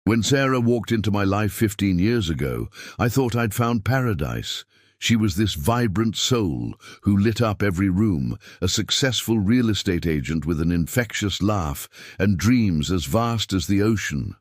When Sarah walked into my life 15 years ago, I thought I'd found paradise. She was this vibrant soul who lit up every room, a successful real estate agent with an infectious laugh and dreams as vast as the ocean.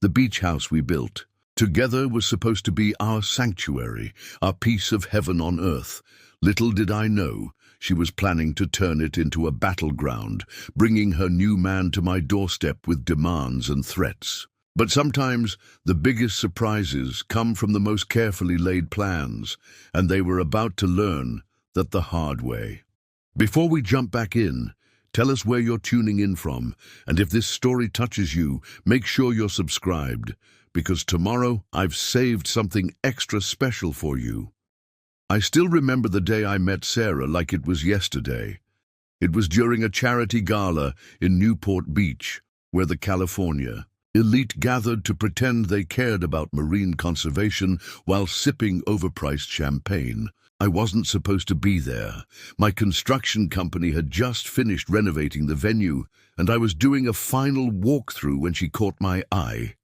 The beach house we built together was supposed to be our sanctuary, our piece of heaven on earth. Little did I know, she was planning to turn it into a battleground, bringing her new man to my doorstep with demands and threats. But sometimes the biggest surprises come from the most carefully laid plans, and they were about to learn that the hard way. Before we jump back in, tell us where you're tuning in from, and if this story touches you, make sure you're subscribed, because tomorrow I've saved something extra special for you. I still remember the day I met Sarah like it was yesterday. It was during a charity gala in Newport Beach, where the California elite gathered to pretend they cared about marine conservation while sipping overpriced champagne. I wasn't supposed to be there. My construction company had just finished renovating the venue, and I was doing a final walkthrough when she caught my eye.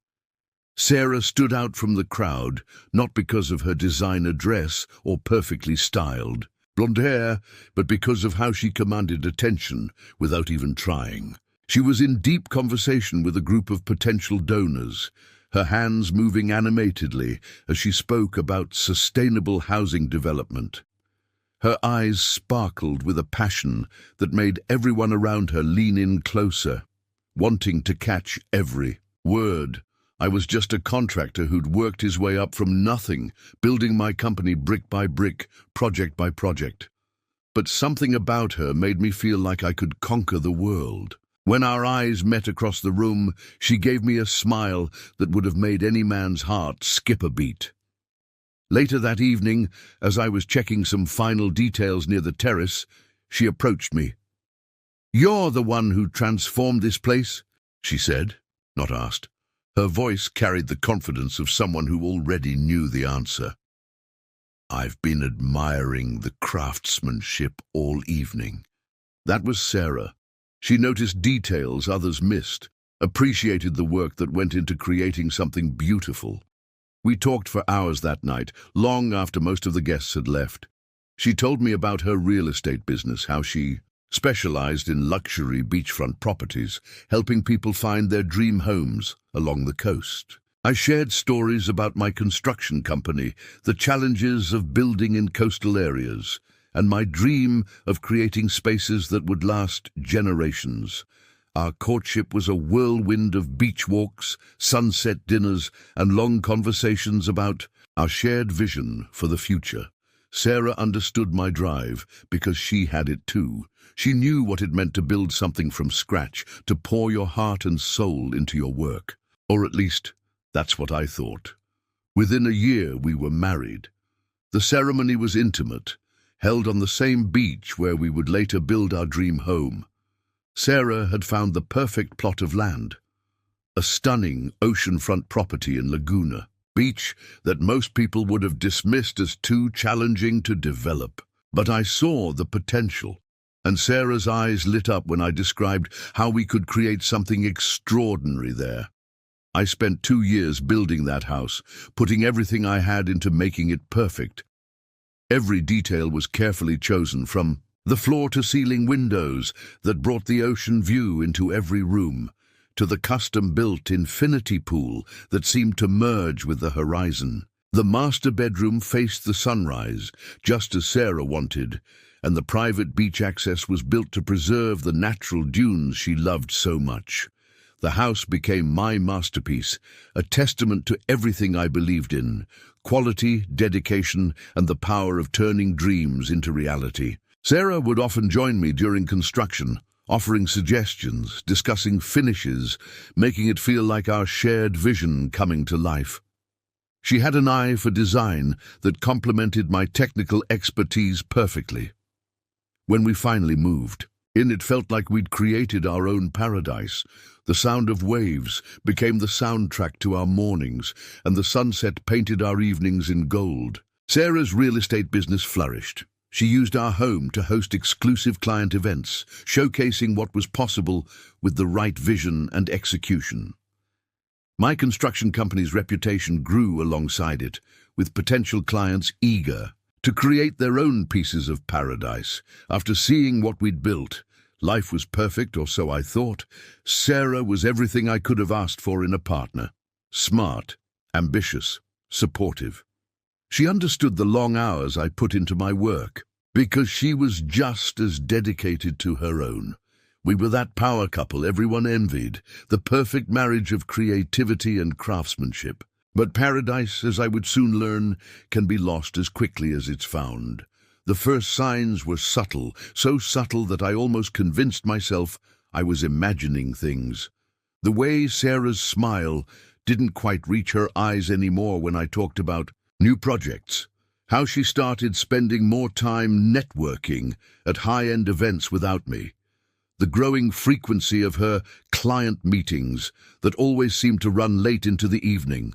Sarah stood out from the crowd, not because of her designer dress or perfectly styled blonde hair, but because of how she commanded attention without even trying. She was in deep conversation with a group of potential donors, her hands moving animatedly as she spoke about sustainable housing development. Her eyes sparkled with a passion that made everyone around her lean in closer, wanting to catch every word. I was just a contractor who'd worked his way up from nothing, building my company brick by brick, project by project. But something about her made me feel like I could conquer the world. When our eyes met across the room, she gave me a smile that would have made any man's heart skip a beat. Later that evening, as I was checking some final details near the terrace, she approached me. "You're the one who transformed this place?" she said, not asked. Her voice carried the confidence of someone who already knew the answer. "I've been admiring the craftsmanship all evening." That was Sarah. She noticed details others missed, appreciated the work that went into creating something beautiful. We talked for hours that night, long after most of the guests had left. She told me about her real estate business, how she specialized in luxury beachfront properties, helping people find their dream homes along the coast. I shared stories about my construction company, the challenges of building in coastal areas, and my dream of creating spaces that would last generations. Our courtship was a whirlwind of beach walks, sunset dinners, and long conversations about our shared vision for the future. Sarah understood my drive because she had it too. She knew what it meant to build something from scratch, to pour your heart and soul into your work. Or at least, that's what I thought. Within a year, we were married. The ceremony was intimate, held on the same beach where we would later build our dream home. Sarah had found the perfect plot of land, a stunning oceanfront property in Laguna Beach that most people would have dismissed as too challenging to develop. But I saw the potential, and Sarah's eyes lit up when I described how we could create something extraordinary there. I spent 2 years building that house, putting everything I had into making it perfect. Every detail was carefully chosen, from the floor-to-ceiling windows that brought the ocean view into every room, to the custom-built infinity pool that seemed to merge with the horizon. The master bedroom faced the sunrise, just as Sarah wanted, and the private beach access was built to preserve the natural dunes she loved so much. The house became my masterpiece, a testament to everything I believed in: quality, dedication, and the power of turning dreams into reality. Sarah would often join me during construction, offering suggestions, discussing finishes, making it feel like our shared vision coming to life. She had an eye for design that complemented my technical expertise perfectly. When we finally moved in, it felt like we'd created our own paradise. The sound of waves became the soundtrack to our mornings, and the sunset painted our evenings in gold. Sarah's real estate business flourished. She used our home to host exclusive client events, showcasing what was possible with the right vision and execution. My construction company's reputation grew alongside it, with potential clients eager to create their own pieces of paradise. After seeing what we'd built, life was perfect, or so I thought. Sarah was everything I could have asked for in a partner. Smart, ambitious, supportive. She understood the long hours I put into my work, because she was just as dedicated to her own. We were that power couple everyone envied, the perfect marriage of creativity and craftsmanship. But paradise, as I would soon learn, can be lost as quickly as it's found. The first signs were subtle, so subtle that I almost convinced myself I was imagining things. The way Sarah's smile didn't quite reach her eyes anymore when I talked about new projects. How she started spending more time networking at high-end events without me. The growing frequency of her client meetings that always seemed to run late into the evening.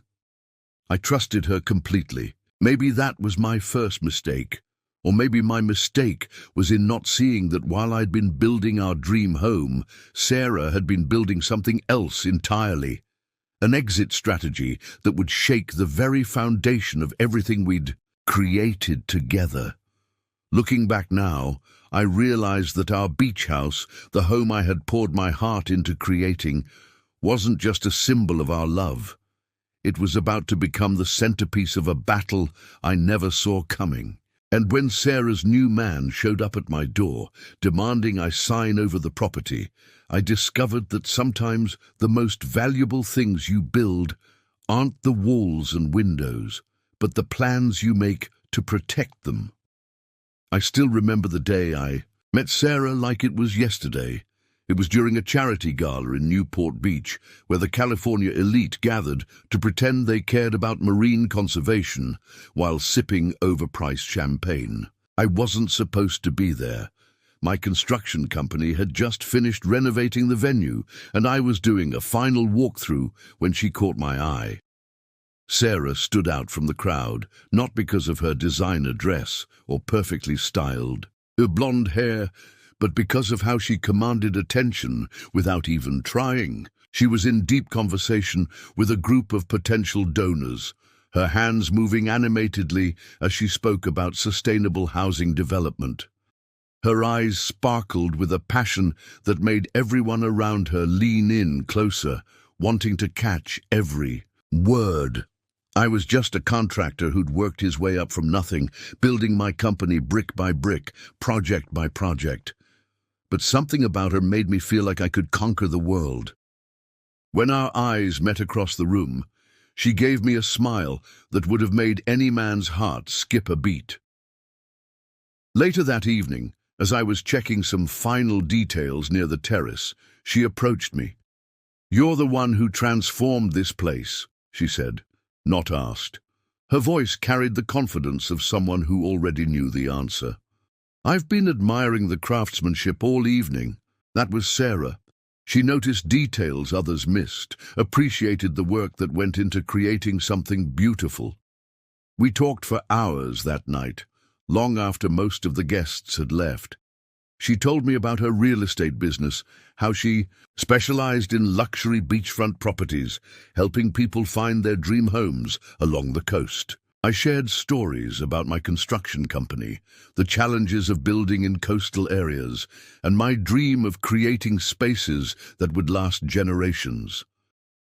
I trusted her completely. Maybe that was my first mistake. Or maybe my mistake was in not seeing that while I'd been building our dream home, Sarah had been building something else entirely. An exit strategy that would shake the very foundation of everything we'd created together. Looking back now, I realized that our beach house, the home I had poured my heart into creating, wasn't just a symbol of our love. It was about to become the centerpiece of a battle I never saw coming. And when Sarah's new man showed up at my door, demanding I sign over the property, I discovered that sometimes the most valuable things you build aren't the walls and windows, but the plans you make to protect them. I still remember the day I met Sarah like it was yesterday. It was during a charity gala in Newport Beach, where the California elite gathered to pretend they cared about marine conservation while sipping overpriced champagne. I wasn't supposed to be there. My construction company had just finished renovating the venue, and I was doing a final walkthrough when she caught my eye. Sarah stood out from the crowd, not because of her designer dress or perfectly styled blonde hair, but because of how she commanded attention without even trying. She was in deep conversation with a group of potential donors, her hands moving animatedly as she spoke about sustainable housing development. Her eyes sparkled with a passion that made everyone around her lean in closer, wanting to catch every word. I was just a contractor who'd worked his way up from nothing, building my company brick by brick, project by project. But something about her made me feel like I could conquer the world. When our eyes met across the room, she gave me a smile that would have made any man's heart skip a beat. Later that evening, as I was checking some final details near the terrace, she approached me. "You're the one who transformed this place," she said, not asked. Her voice carried the confidence of someone who already knew the answer. "I've been admiring the craftsmanship all evening." That was Sarah. She noticed details others missed, appreciated the work that went into creating something beautiful. We talked for hours that night, long after most of the guests had left. She told me about her real estate business, how she specialized in luxury beachfront properties, helping people find their dream homes along the coast. I shared stories about my construction company, the challenges of building in coastal areas, and my dream of creating spaces that would last generations.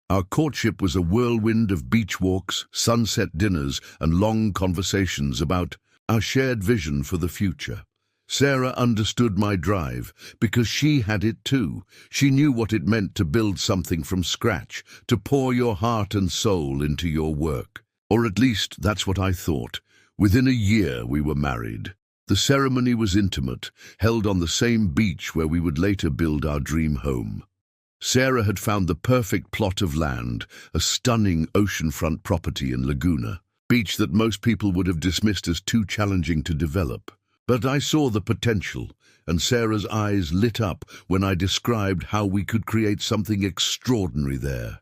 Our courtship was a whirlwind of beach walks, sunset dinners, and long conversations about our shared vision for the future. Sarah understood my drive because she had it too. She knew what it meant to build something from scratch, to pour your heart and soul into your work. Or at least that's what I thought. Within a year we were married. The ceremony was intimate, held on the same beach where we would later build our dream home. Sarah had found the perfect plot of land, a stunning oceanfront property in Laguna, beach that most people would have dismissed as too challenging to develop. But I saw the potential, and Sarah's eyes lit up when I described how we could create something extraordinary there.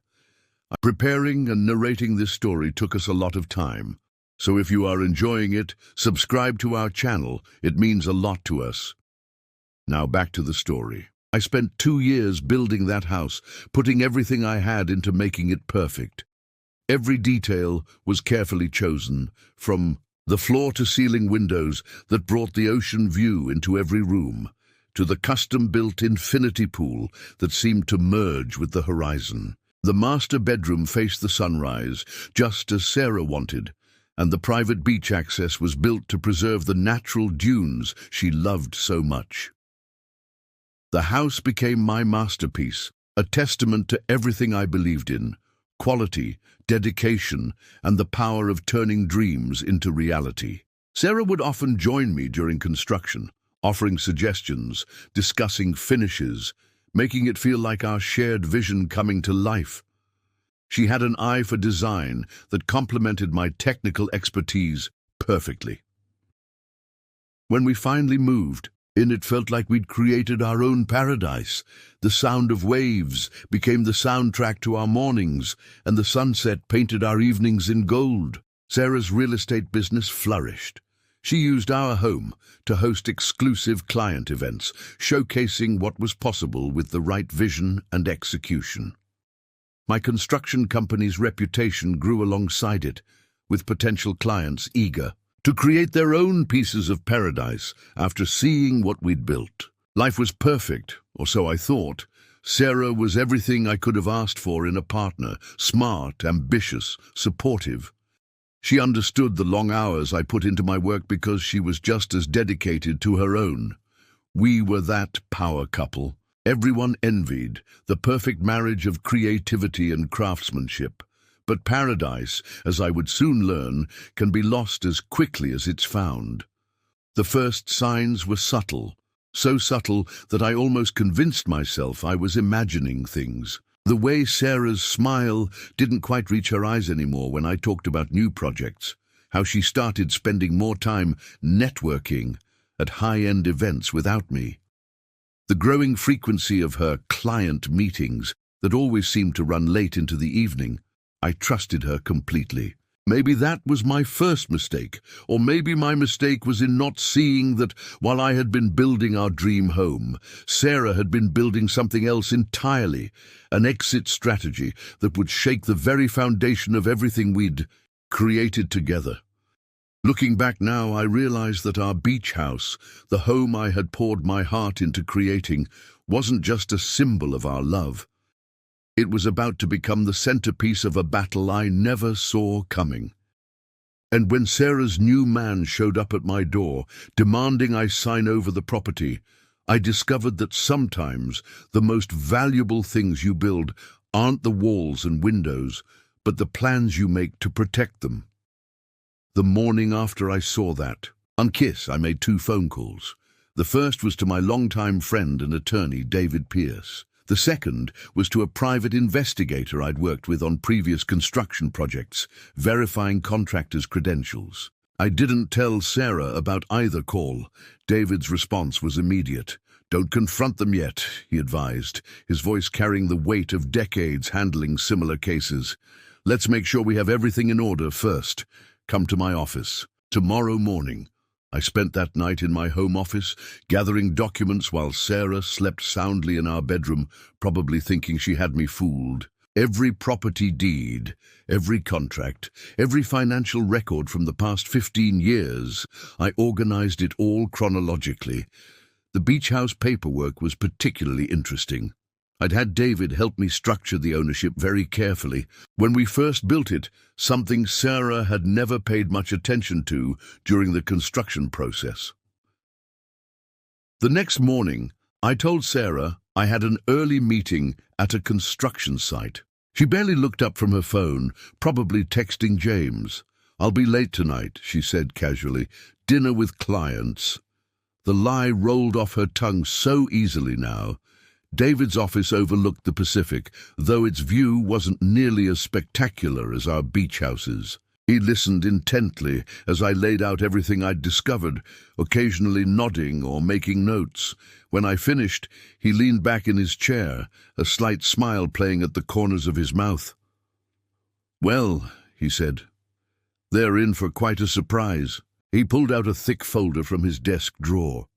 Preparing and narrating this story took us a lot of time, so if you are enjoying it, subscribe to our channel. It means a lot to us. Now back to the story. I spent 2 years building that house, putting everything I had into making it perfect. Every detail was carefully chosen, from the floor-to-ceiling windows that brought the ocean view into every room, to the custom-built infinity pool that seemed to merge with the horizon. The master bedroom faced the sunrise, just as Sarah wanted, and the private beach access was built to preserve the natural dunes she loved so much. The house became my masterpiece, a testament to everything I believed in: quality, dedication, and the power of turning dreams into reality. Sarah would often join me during construction, offering suggestions, discussing finishes, making it feel like our shared vision coming to life. She had an eye for design that complemented my technical expertise perfectly. When we finally moved in, it felt like we'd created our own paradise. The sound of waves became the soundtrack to our mornings, and the sunset painted our evenings in gold. Sarah's real estate business flourished. She used our home to host exclusive client events, showcasing what was possible with the right vision and execution. My construction company's reputation grew alongside it, with potential clients eager to create their own pieces of paradise after seeing what we'd built. Life was perfect, or so I thought. Sarah was everything I could have asked for in a partner: smart, ambitious, supportive. She understood the long hours I put into my work because she was just as dedicated to her own. We were that power couple everyone envied, the perfect marriage of creativity and craftsmanship. But paradise, as I would soon learn, can be lost as quickly as it's found. The first signs were subtle, so subtle that I almost convinced myself I was imagining things. The way Sarah's smile didn't quite reach her eyes anymore when I talked about new projects, how she started spending more time networking at high-end events without me. The growing frequency of her client meetings that always seemed to run late into the evening. I trusted her completely. Maybe that was my first mistake, or maybe my mistake was in not seeing that while I had been building our dream home, Sarah had been building something else entirely, an exit strategy that would shake the very foundation of everything we'd created together. Looking back now, I realize that our beach house, the home I had poured my heart into creating, wasn't just a symbol of our love. It was about to become the centerpiece of a battle I never saw coming. And when Sarah's new man showed up at my door, demanding I sign over the property, I discovered that sometimes the most valuable things you build aren't the walls and windows, but the plans you make to protect them. The morning after I saw that, on Kiss, I made 2 phone calls. The first was to my longtime friend and attorney, David Pierce. The second was to a private investigator I'd worked with on previous construction projects, verifying contractors' credentials. I didn't tell Sarah about either call. David's response was immediate. "Don't confront them yet," he advised, his voice carrying the weight of decades handling similar cases. "Let's make sure we have everything in order first. Come to my office tomorrow morning." I spent that night in my home office, gathering documents while Sarah slept soundly in our bedroom, probably thinking she had me fooled. Every property deed, every contract, every financial record from the past 15 years, I organized it all chronologically. The beach house paperwork was particularly interesting. I'd had David help me structure the ownership very carefully. When we first built it, something Sarah had never paid much attention to during the construction process. The next morning, I told Sarah I had an early meeting at a construction site. She barely looked up from her phone, probably texting James. "I'll be late tonight," she said casually. "Dinner with clients." The lie rolled off her tongue so easily now. David's office overlooked the Pacific, though its view wasn't nearly as spectacular as our beach houses. He listened intently as I laid out everything I'd discovered, occasionally nodding or making notes. When I finished, he leaned back in his chair, a slight smile playing at the corners of his mouth. "Well," he said, "they're in for quite a surprise." He pulled out a thick folder from his desk drawer.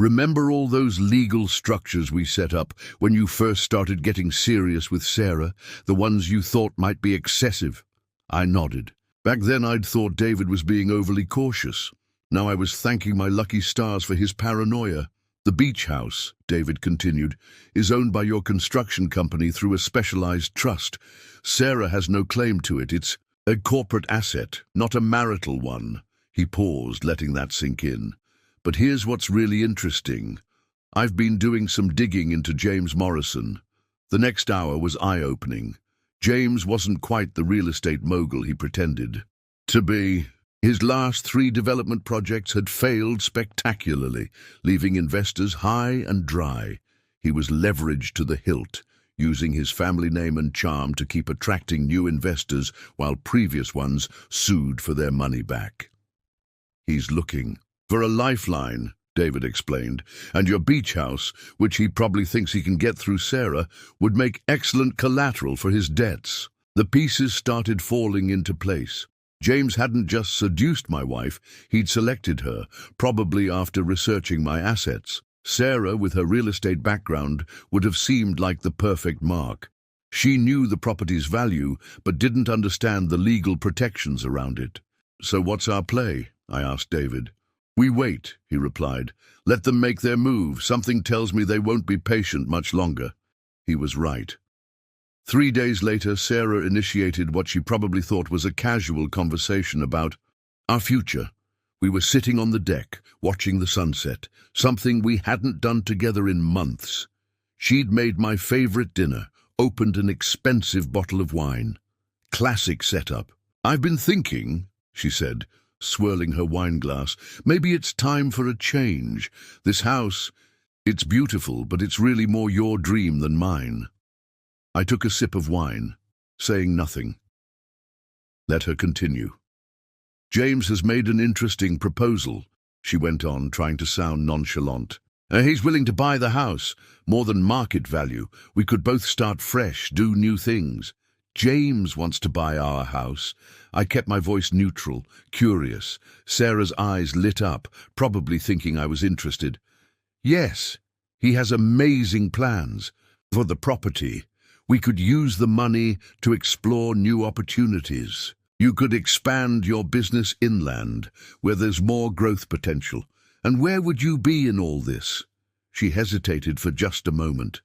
Remember all those legal structures we set up when you first started getting serious with Sarah, the ones you thought might be excessive? I nodded. Back then I'd thought David was being overly cautious. Now I was thanking my lucky stars for his paranoia. The beach house, David continued, is owned by your construction company through a specialized trust. Sarah has no claim to it. It's a corporate asset, not a marital one. He paused, letting that sink in. But here's what's really interesting. I've been doing some digging into James Morrison. The next hour was eye-opening. James wasn't quite the real estate mogul he pretended to be. His last 3 development projects had failed spectacularly, leaving investors high and dry. He was leveraged to the hilt, using his family name and charm to keep attracting new investors while previous ones sued for their money back. He's looking for a lifeline, David explained, and your beach house, which he probably thinks he can get through Sarah, would make excellent collateral for his debts. The pieces started falling into place. James hadn't just seduced my wife, he'd selected her, probably after researching my assets. Sarah, with her real estate background, would have seemed like the perfect mark. She knew the property's value, but didn't understand the legal protections around it. So what's our play? I asked David. We wait, he replied. Let them make their move. Something tells me they won't be patient much longer. He was right. 3 days later, Sarah initiated what she probably thought was a casual conversation about our future. We were sitting on the deck, watching the sunset, something we hadn't done together in months. She'd made my favorite dinner, opened an expensive bottle of wine. Classic setup. I've been thinking, she said, swirling her wine glass, maybe it's time for a change. This house, it's beautiful, but it's really more your dream than mine. I took a sip of wine, saying nothing. Let her continue. James has made an interesting proposal, she went on, trying to sound nonchalant. He's willing to buy the house, more than market value. We could both start fresh, do new things. James wants to buy our house. I kept my voice neutral, curious. Sarah's eyes lit up, probably thinking I was interested. Yes, he has amazing plans for the property. We could use the money to explore new opportunities. You could expand your business inland, where there's more growth potential. And where would you be in all this? She hesitated for just a moment.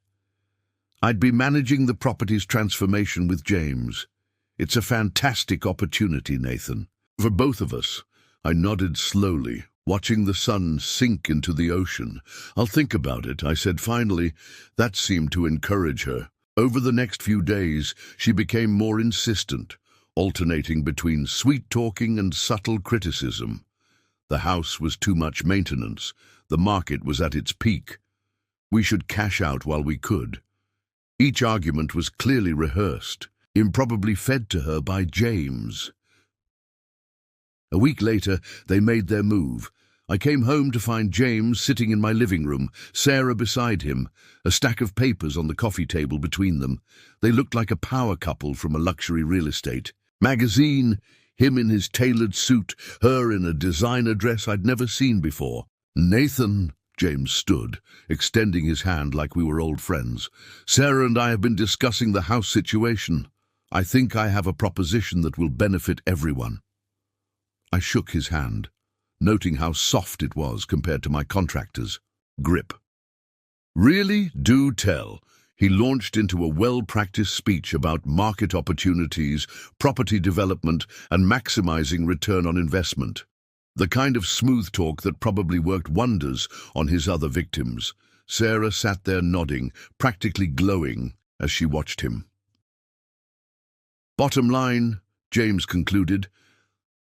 I'd be managing the property's transformation with James. It's a fantastic opportunity, Nathan. For both of us. I nodded slowly, watching the sun sink into the ocean. I'll think about it, I said finally. That seemed to encourage her. Over the next few days, she became more insistent, alternating between sweet-talking and subtle criticism. The house was too much maintenance. The market was at its peak. We should cash out while we could. Each argument was clearly rehearsed, improbably fed to her by James. A week later, they made their move. I came home to find James sitting in my living room, Sarah beside him, a stack of papers on the coffee table between them. They looked like a power couple from a luxury real estate magazine, him in his tailored suit, her in a designer dress I'd never seen before. Nathan, James stood, extending his hand like we were old friends. Sarah and I have been discussing the house situation. I think I have a proposition that will benefit everyone. I shook his hand, noting how soft it was compared to my contractor's grip. Really? Do tell. He launched into a well-practiced speech about market opportunities, property development, and maximizing return on investment. The kind of smooth talk that probably worked wonders on his other victims. Sarah sat there nodding, practically glowing, as she watched him. Bottom line, James concluded,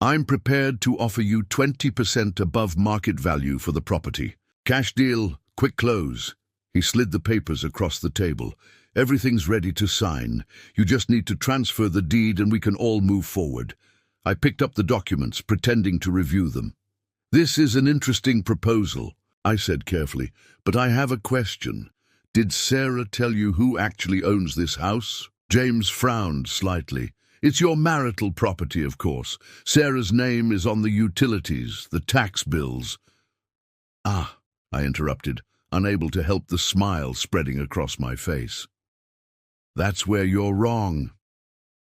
I'm prepared to offer you 20% above market value for the property. Cash deal, quick close. He slid the papers across the table. Everything's ready to sign. You just need to transfer the deed and we can all move forward. I picked up the documents, pretending to review them. This is an interesting proposal, I said carefully, but I have a question. Did Sarah tell you who actually owns this house? James frowned slightly. It's your marital property, of course. Sarah's name is on the utilities, the tax bills. Ah, I interrupted, unable to help the smile spreading across my face. That's where you're wrong.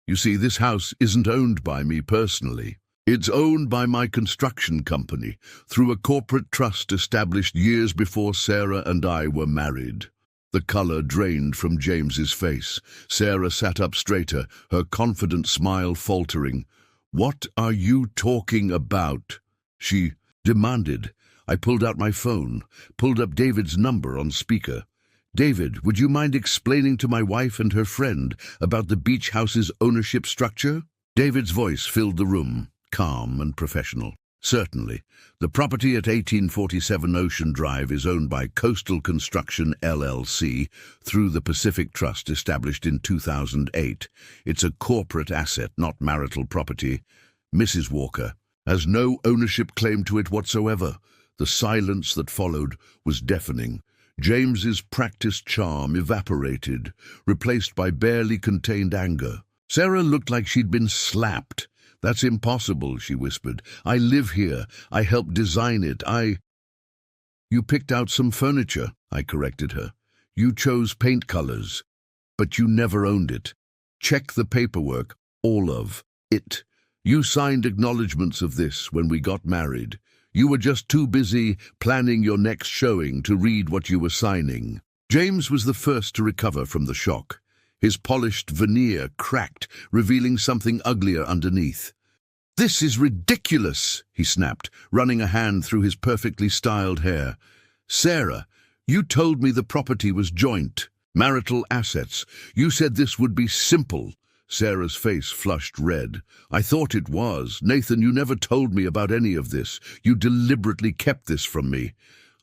You see, this house isn't owned by me personally. It's owned by my construction company, through a corporate trust established years before Sarah and I were married. The color drained from James's face. Sarah sat up straighter, her confident smile faltering. "What are you talking about?" she demanded. I pulled out my phone, pulled up David's number on speaker. "David, would you mind explaining to my wife and her friend about the beach house's ownership structure?" David's voice filled the room, calm and professional. "Certainly. The property at 1847 Ocean Drive is owned by Coastal Construction LLC through the Pacific Trust established in 2008. It's a corporate asset, not marital property. Mrs. Walker has no ownership claim to it whatsoever." The silence that followed was deafening. James's practiced charm evaporated, replaced by barely contained anger. Sarah looked like she'd been slapped. "That's impossible," she whispered. "I live here. I helped design it. You picked out some furniture," I corrected her. "You chose paint colors, but you never owned it. Check the paperwork, all of it. You signed acknowledgments of this when we got married. You were just too busy planning your next showing to read what you were signing." James was the first to recover from the shock. His polished veneer cracked, revealing something uglier underneath. "This is ridiculous," he snapped, running a hand through his perfectly styled hair. "Sarah, you told me the property was joint, marital assets. You said this would be simple." Sarah's face flushed red. "I thought it was. Nathan, you never told me about any of this. You deliberately kept this from me."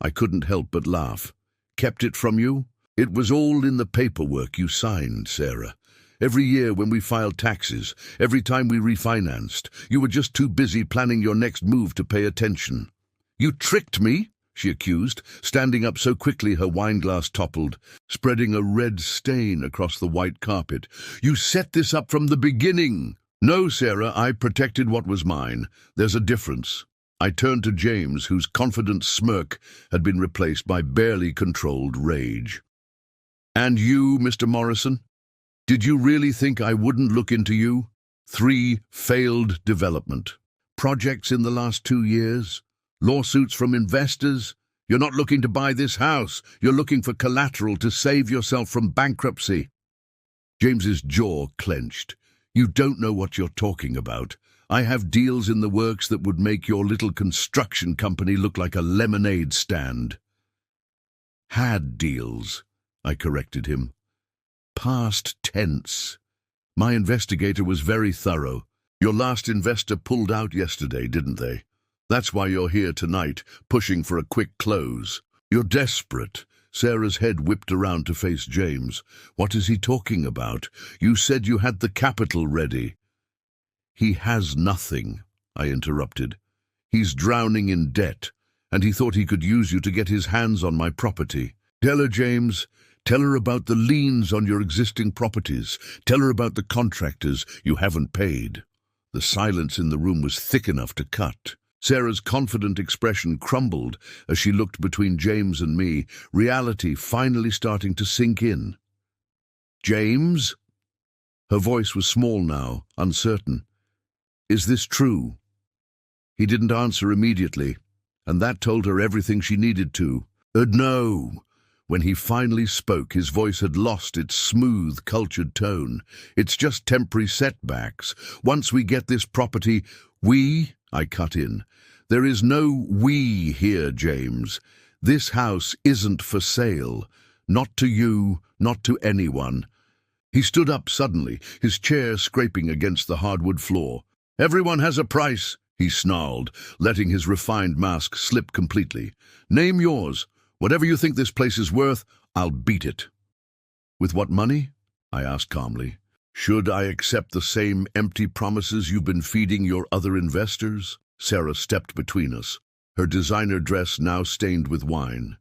I couldn't help but laugh. "Kept it from you? It was all in the paperwork you signed, Sarah. Every year when we filed taxes, every time we refinanced, you were just too busy planning your next move to pay attention." "You tricked me," she accused, standing up so quickly her wineglass toppled, spreading a red stain across the white carpet. "You set this up from the beginning." "No, Sarah, I protected what was mine. There's a difference." I turned to James, whose confident smirk had been replaced by barely controlled rage. "And you, Mr. Morrison? Did you really think I wouldn't look into you? 3 failed development projects in the last 2 years? Lawsuits from investors? You're not looking to buy this house. You're looking for collateral to save yourself from bankruptcy." James's jaw clenched. "You don't know what you're talking about. I have deals in the works that would make your little construction company look like a lemonade stand." "Had deals," I corrected him. "Past tense. My investigator was very thorough. Your last investor pulled out yesterday, didn't they? That's why you're here tonight, pushing for a quick close. You're desperate." Sarah's head whipped around to face James. "What is he talking about? You said you had the capital ready." "He has nothing," I interrupted. "He's drowning in debt, and he thought he could use you to get his hands on my property. Tell her, James. Tell her about the liens on your existing properties. Tell her about the contractors you haven't paid." The silence in the room was thick enough to cut. Sarah's confident expression crumbled as she looked between James and me, reality finally starting to sink in. "James?" Her voice was small now, uncertain. "Is this true?" He didn't answer immediately, and that told her everything she needed to. No. When he finally spoke, his voice had lost its smooth, cultured tone. "It's just temporary setbacks. Once we get this property, I cut in. "There is no we here, James. This house isn't for sale. Not to you, not to anyone." He stood up suddenly, his chair scraping against the hardwood floor. "Everyone has a price," he snarled, letting his refined mask slip completely. "Name yours. Whatever you think this place is worth, I'll beat it." "With what money?" I asked calmly. "Should I accept the same empty promises you've been feeding your other investors?" Sarah stepped between us, her designer dress now stained with wine.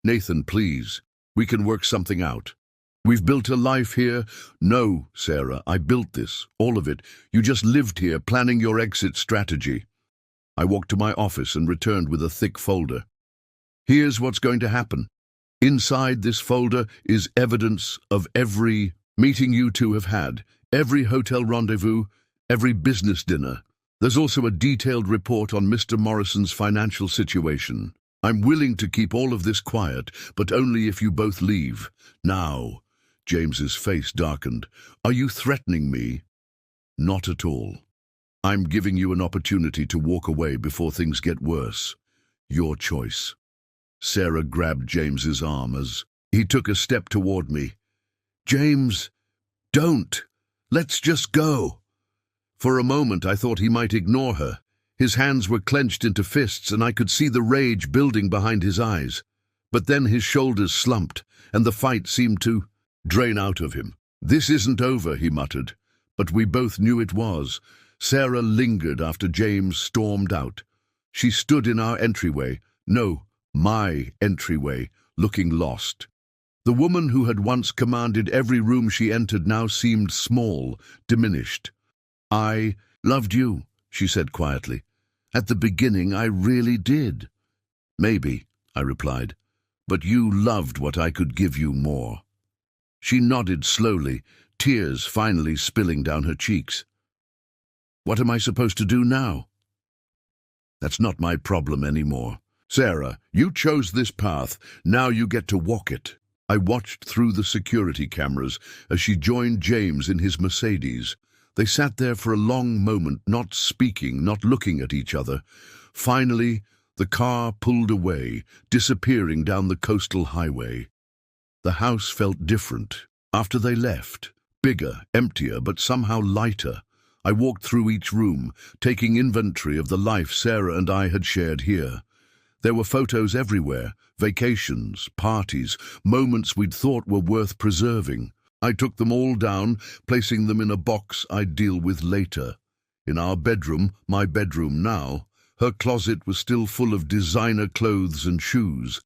"Nathan, please. We can work something out. We've built a life here." "No, Sarah, I built this, all of it. You just lived here, planning your exit strategy." I walked to my office and returned with a thick folder. Here's what's going to happen. Inside this folder is evidence of every meeting you two have had, every hotel rendezvous, every business dinner. There's also a detailed report on Mr. Morrison's financial situation. I'm willing to keep all of this quiet, but only if you both leave. Now, James's face darkened. Are you threatening me? Not at all. I'm giving you an opportunity to walk away before things get worse. Your choice. Sarah grabbed James's arm as he took a step toward me. James, don't. Let's just go. For a moment I thought he might ignore her. His hands were clenched into fists and I could see the rage building behind his eyes. But then his shoulders slumped and the fight seemed to drain out of him. This isn't over, he muttered. But we both knew it was. Sarah lingered after James stormed out. She stood in our entryway. No, my entryway, looking lost. The woman who had once commanded every room she entered now seemed small, diminished. I loved you, she said quietly. At the beginning, I really did. Maybe, I replied, but you loved what I could give you more. She nodded slowly, tears finally spilling down her cheeks. What am I supposed to do now? That's not my problem anymore. Sarah, you chose this path, now you get to walk it. I watched through the security cameras as she joined James in his Mercedes. They sat there for a long moment, not speaking, not looking at each other. Finally, the car pulled away, disappearing down the coastal highway. The house felt different after they left, bigger, emptier, but somehow lighter. I walked through each room, taking inventory of the life Sarah and I had shared here. There were photos everywhere, vacations, parties, moments we'd thought were worth preserving. I took them all down, placing them in a box I'd deal with later. In our bedroom, my bedroom now, her closet was still full of designer clothes and shoes.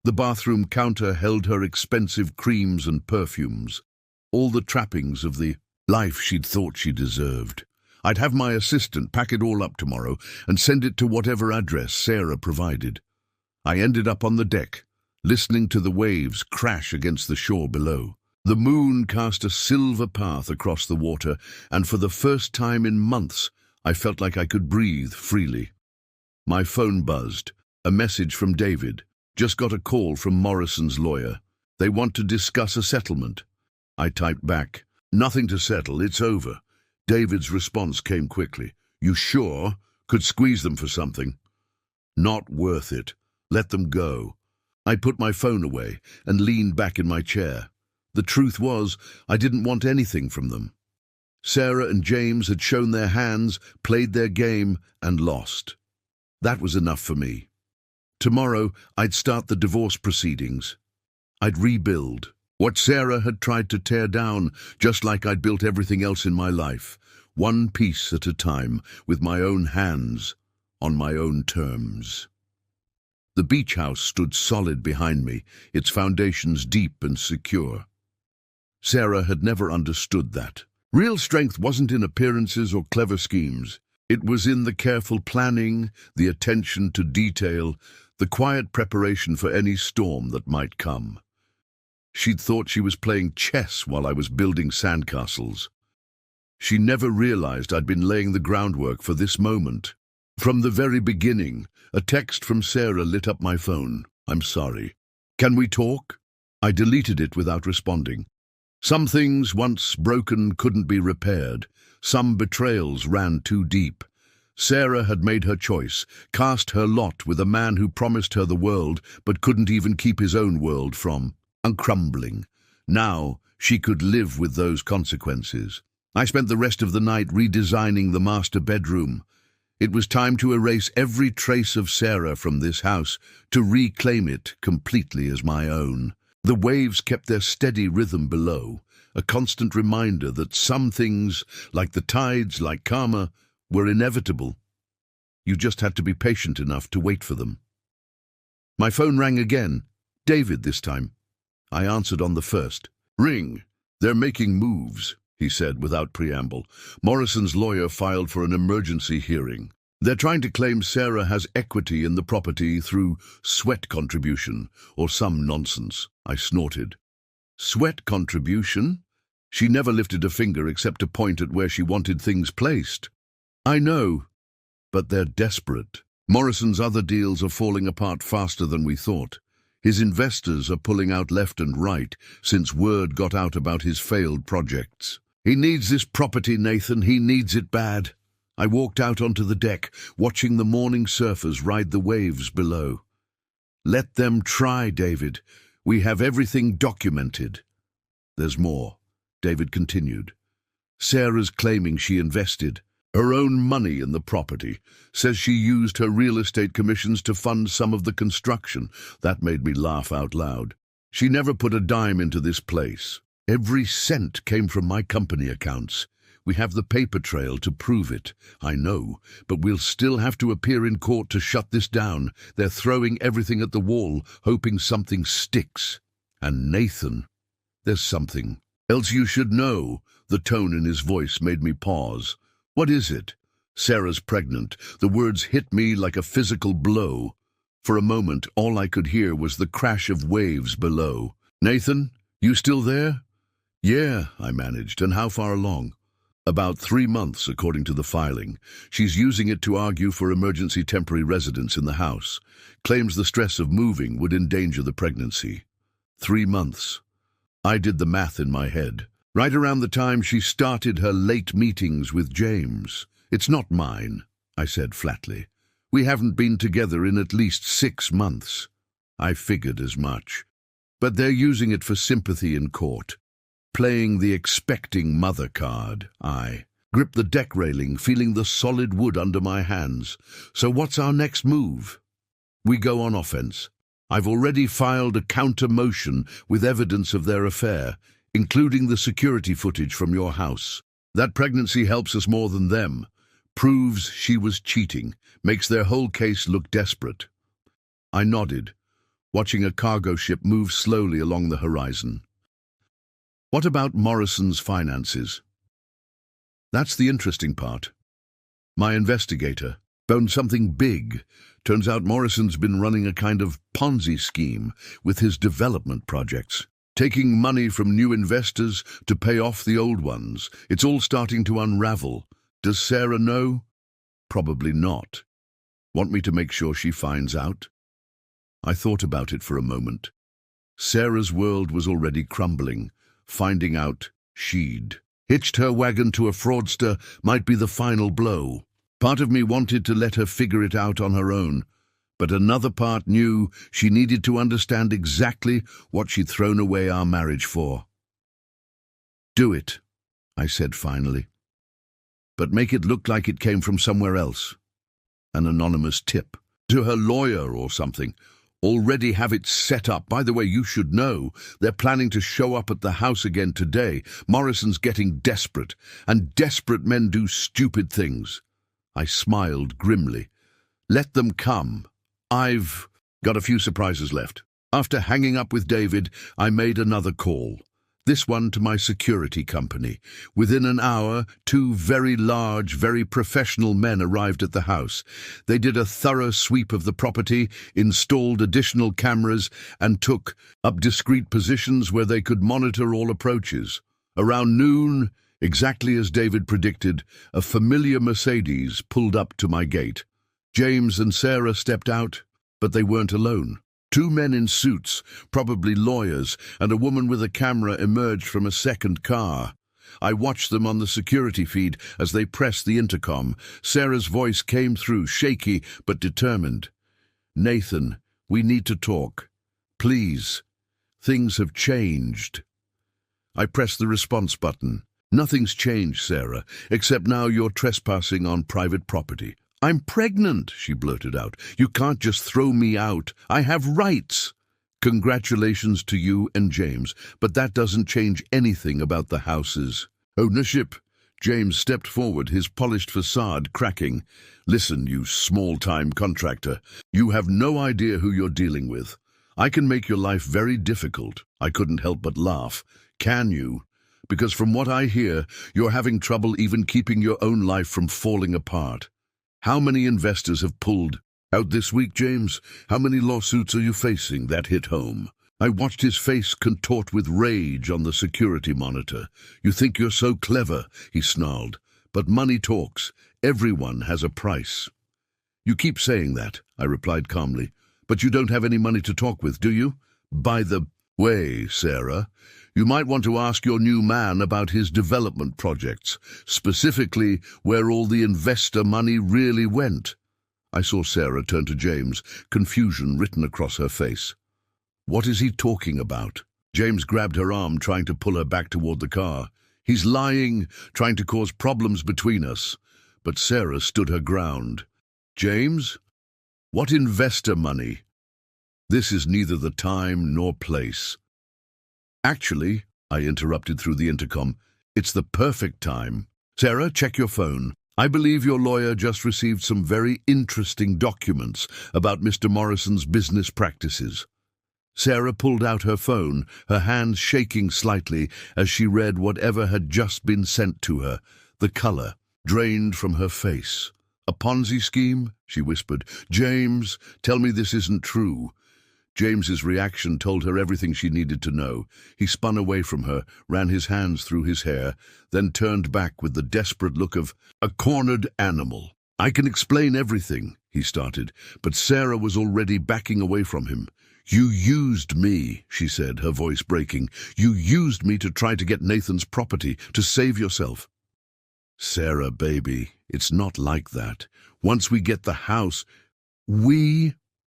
The bathroom counter held her expensive creams and perfumes, all the trappings of the life she'd thought she deserved. I'd have my assistant pack it all up tomorrow and send it to whatever address Sarah provided. I ended up on the deck, listening to the waves crash against the shore below. The moon cast a silver path across the water, and for the first time in months, I felt like I could breathe freely. My phone buzzed. A message from David. Just got a call from Morrison's lawyer. They want to discuss a settlement. I typed back, "Nothing to settle, it's over." David's response came quickly. "You sure? Could squeeze them for something." "Not worth it. Let them go." I put my phone away and leaned back in my chair. The truth was, I didn't want anything from them. Sarah and James had shown their hands, played their game, and lost. That was enough for me. Tomorrow, I'd start the divorce proceedings. I'd rebuild what Sarah had tried to tear down, just like I'd built everything else in my life, one piece at a time, with my own hands, on my own terms. The beach house stood solid behind me, its foundations deep and secure. Sarah had never understood that. Real strength wasn't in appearances or clever schemes. It was in the careful planning, the attention to detail, the quiet preparation for any storm that might come. She'd thought she was playing chess while I was building sandcastles. She never realized I'd been laying the groundwork for this moment. From the very beginning, a text from Sarah lit up my phone. "I'm sorry. Can we talk?" I deleted it without responding. Some things, once broken, couldn't be repaired. Some betrayals ran too deep. Sarah had made her choice, cast her lot with a man who promised her the world, but couldn't even keep his own world from crumbling. Now she could live with those consequences. I spent the rest of the night redesigning the master bedroom. It was time to erase every trace of Sarah from this house, to reclaim it completely as my own. The waves kept their steady rhythm below, a constant reminder that some things, like the tides, like karma, were inevitable. You just had to be patient enough to wait for them. My phone rang again. David this time. I answered on the first. "Ring. They're making moves," he said without preamble. Morrison's lawyer filed for an emergency hearing. They're trying to claim Sarah has equity in the property through sweat contribution or some nonsense. I snorted. Sweat contribution? She never lifted a finger except to point at where she wanted things placed. I know, but they're desperate. Morrison's other deals are falling apart faster than we thought. His investors are pulling out left and right since word got out about his failed projects. He needs this property, Nathan. He needs it bad. I walked out onto the deck, watching the morning surfers ride the waves below. Let them try, David. We have everything documented. There's more, David continued. Sarah's claiming she invested her own money in the property, says she used her real estate commissions to fund some of the construction. That made me laugh out loud. She never put a dime into this place. Every cent came from my company accounts. We have the paper trail to prove it, I know, but we'll still have to appear in court to shut this down. They're throwing everything at the wall, hoping something sticks. And Nathan, there's something else you should know. The tone in his voice made me pause. What is it? Sarah's pregnant. The words hit me like a physical blow. For a moment, all I could hear was the crash of waves below. Nathan, you still there? Yeah, I managed. And how far along? About 3 months, according to the filing. She's using it to argue for emergency temporary residence in the house. Claims the stress of moving would endanger the pregnancy. 3 months. I did the math in my head. Right around the time she started her late meetings with James. It's not mine, I said flatly. We haven't been together in at least 6 months. I figured as much. But they're using it for sympathy in court. Playing the expecting mother card. I gripped the deck railing, feeling the solid wood under my hands. So what's our next move? We go on offense. I've already filed a counter motion with evidence of their affair, including the security footage from your house. That pregnancy helps us more than them. Proves she was cheating. Makes their whole case look desperate. I nodded, watching a cargo ship move slowly along the horizon. What about Morrison's finances? That's the interesting part. My investigator found something big. Turns out Morrison's been running a kind of Ponzi scheme with his development projects. Taking money from new investors to pay off the old ones. It's all starting to unravel. Does Sarah know? Probably not. Want me to make sure she finds out? I thought about it for a moment. Sarah's world was already crumbling. Finding out she'd hitched her wagon to a fraudster might be the final blow. Part of me wanted to let her figure it out on her own, but another part knew she needed to understand exactly what she'd thrown away our marriage for. Do it, I said finally. But make it look like it came from somewhere else. An anonymous tip. To her lawyer or something. Already have it set up. By the way, you should know, they're planning to show up at the house again today. Morrison's getting desperate, and desperate men do stupid things. I smiled grimly. Let them come. I've got a few surprises left. After hanging up with David, I made another call. This one to my security company. Within an hour, 2 very large, very professional men arrived at the house. They did a thorough sweep of the property, installed additional cameras, and took up discreet positions where they could monitor all approaches. Around noon, exactly as David predicted, a familiar Mercedes pulled up to my gate. James and Sarah stepped out, but they weren't alone. 2 men in suits, probably lawyers, and a woman with a camera emerged from a second car. I watched them on the security feed as they pressed the intercom. Sarah's voice came through, shaky but determined. Nathan, we need to talk. Please. Things have changed. I pressed the response button. Nothing's changed, Sarah, except now you're trespassing on private property. I'm pregnant, she blurted out. You can't just throw me out. I have rights. Congratulations to you and James, but that doesn't change anything about the house's ownership. James stepped forward, his polished facade cracking. Listen, you small-time contractor. You have no idea who you're dealing with. I can make your life very difficult. I couldn't help but laugh. Can you? Because from what I hear, you're having trouble even keeping your own life from falling apart. How many investors have pulled out this week, James? How many lawsuits are you facing? That hit home. I watched his face contort with rage on the security monitor. You think you're so clever, he snarled. But money talks. Everyone has a price. You keep saying that, I replied calmly. But you don't have any money to talk with, do you? By the way, Sarah, you might want to ask your new man about his development projects, specifically where all the investor money really went. I saw Sarah turn to James, confusion written across her face. What is he talking about? James grabbed her arm, trying to pull her back toward the car. He's lying, trying to cause problems between us. But Sarah stood her ground. James? What investor money? This is neither the time nor place. Actually, I interrupted through the intercom, it's the perfect time. Sarah, check your phone. I believe your lawyer just received some very interesting documents about Mr. Morrison's business practices. Sarah pulled out her phone, her hands shaking slightly as she read whatever had just been sent to her. The color drained from her face. A Ponzi scheme? She whispered. James, tell me this isn't true. James's reaction told her everything she needed to know. He spun away from her, ran his hands through his hair, then turned back with the desperate look of a cornered animal. I can explain everything, he started, but Sarah was already backing away from him. You used me, she said, her voice breaking. You used me to try to get Nathan's property, to save yourself. Sarah, baby, it's not like that. Once we get the house,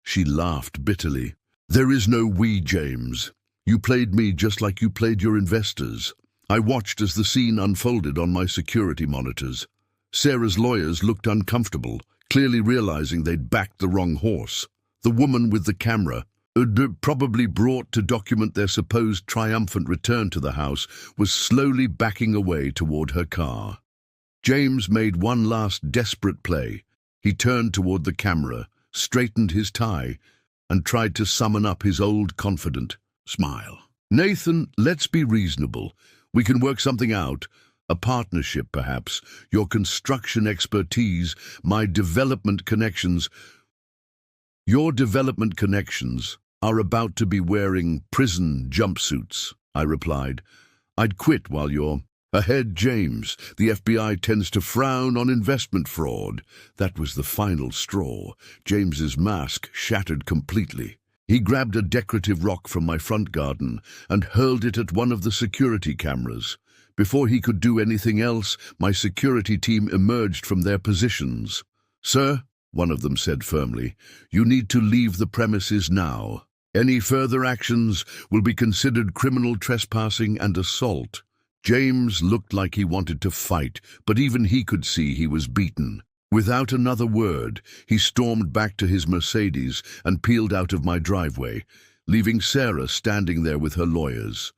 She laughed bitterly. There is no we, James. You played me just like you played your investors. I watched as the scene unfolded on my security monitors. Sarah's lawyers looked uncomfortable, clearly realizing they'd backed the wrong horse. The woman with the camera, probably brought to document their supposed triumphant return to the house, was slowly backing away toward her car. James made one last desperate play. He turned toward the camera, straightened his tie, and tried to summon up his old confident smile. Nathan, let's be reasonable. We can work something out. A partnership, perhaps. Your construction expertise, my development connections. Your development connections are about to be wearing prison jumpsuits, I replied. I'd quit while you're ahead, James. The FBI tends to frown on investment fraud. That was the final straw. James's mask shattered completely. He grabbed a decorative rock from my front garden and hurled it at one of the security cameras. Before he could do anything else, my security team emerged from their positions. Sir, one of them said firmly, you need to leave the premises now. Any further actions will be considered criminal trespassing and assault. James looked like he wanted to fight, but even he could see he was beaten. Without another word, he stormed back to his Mercedes and peeled out of my driveway, leaving Sarah standing there with her lawyers.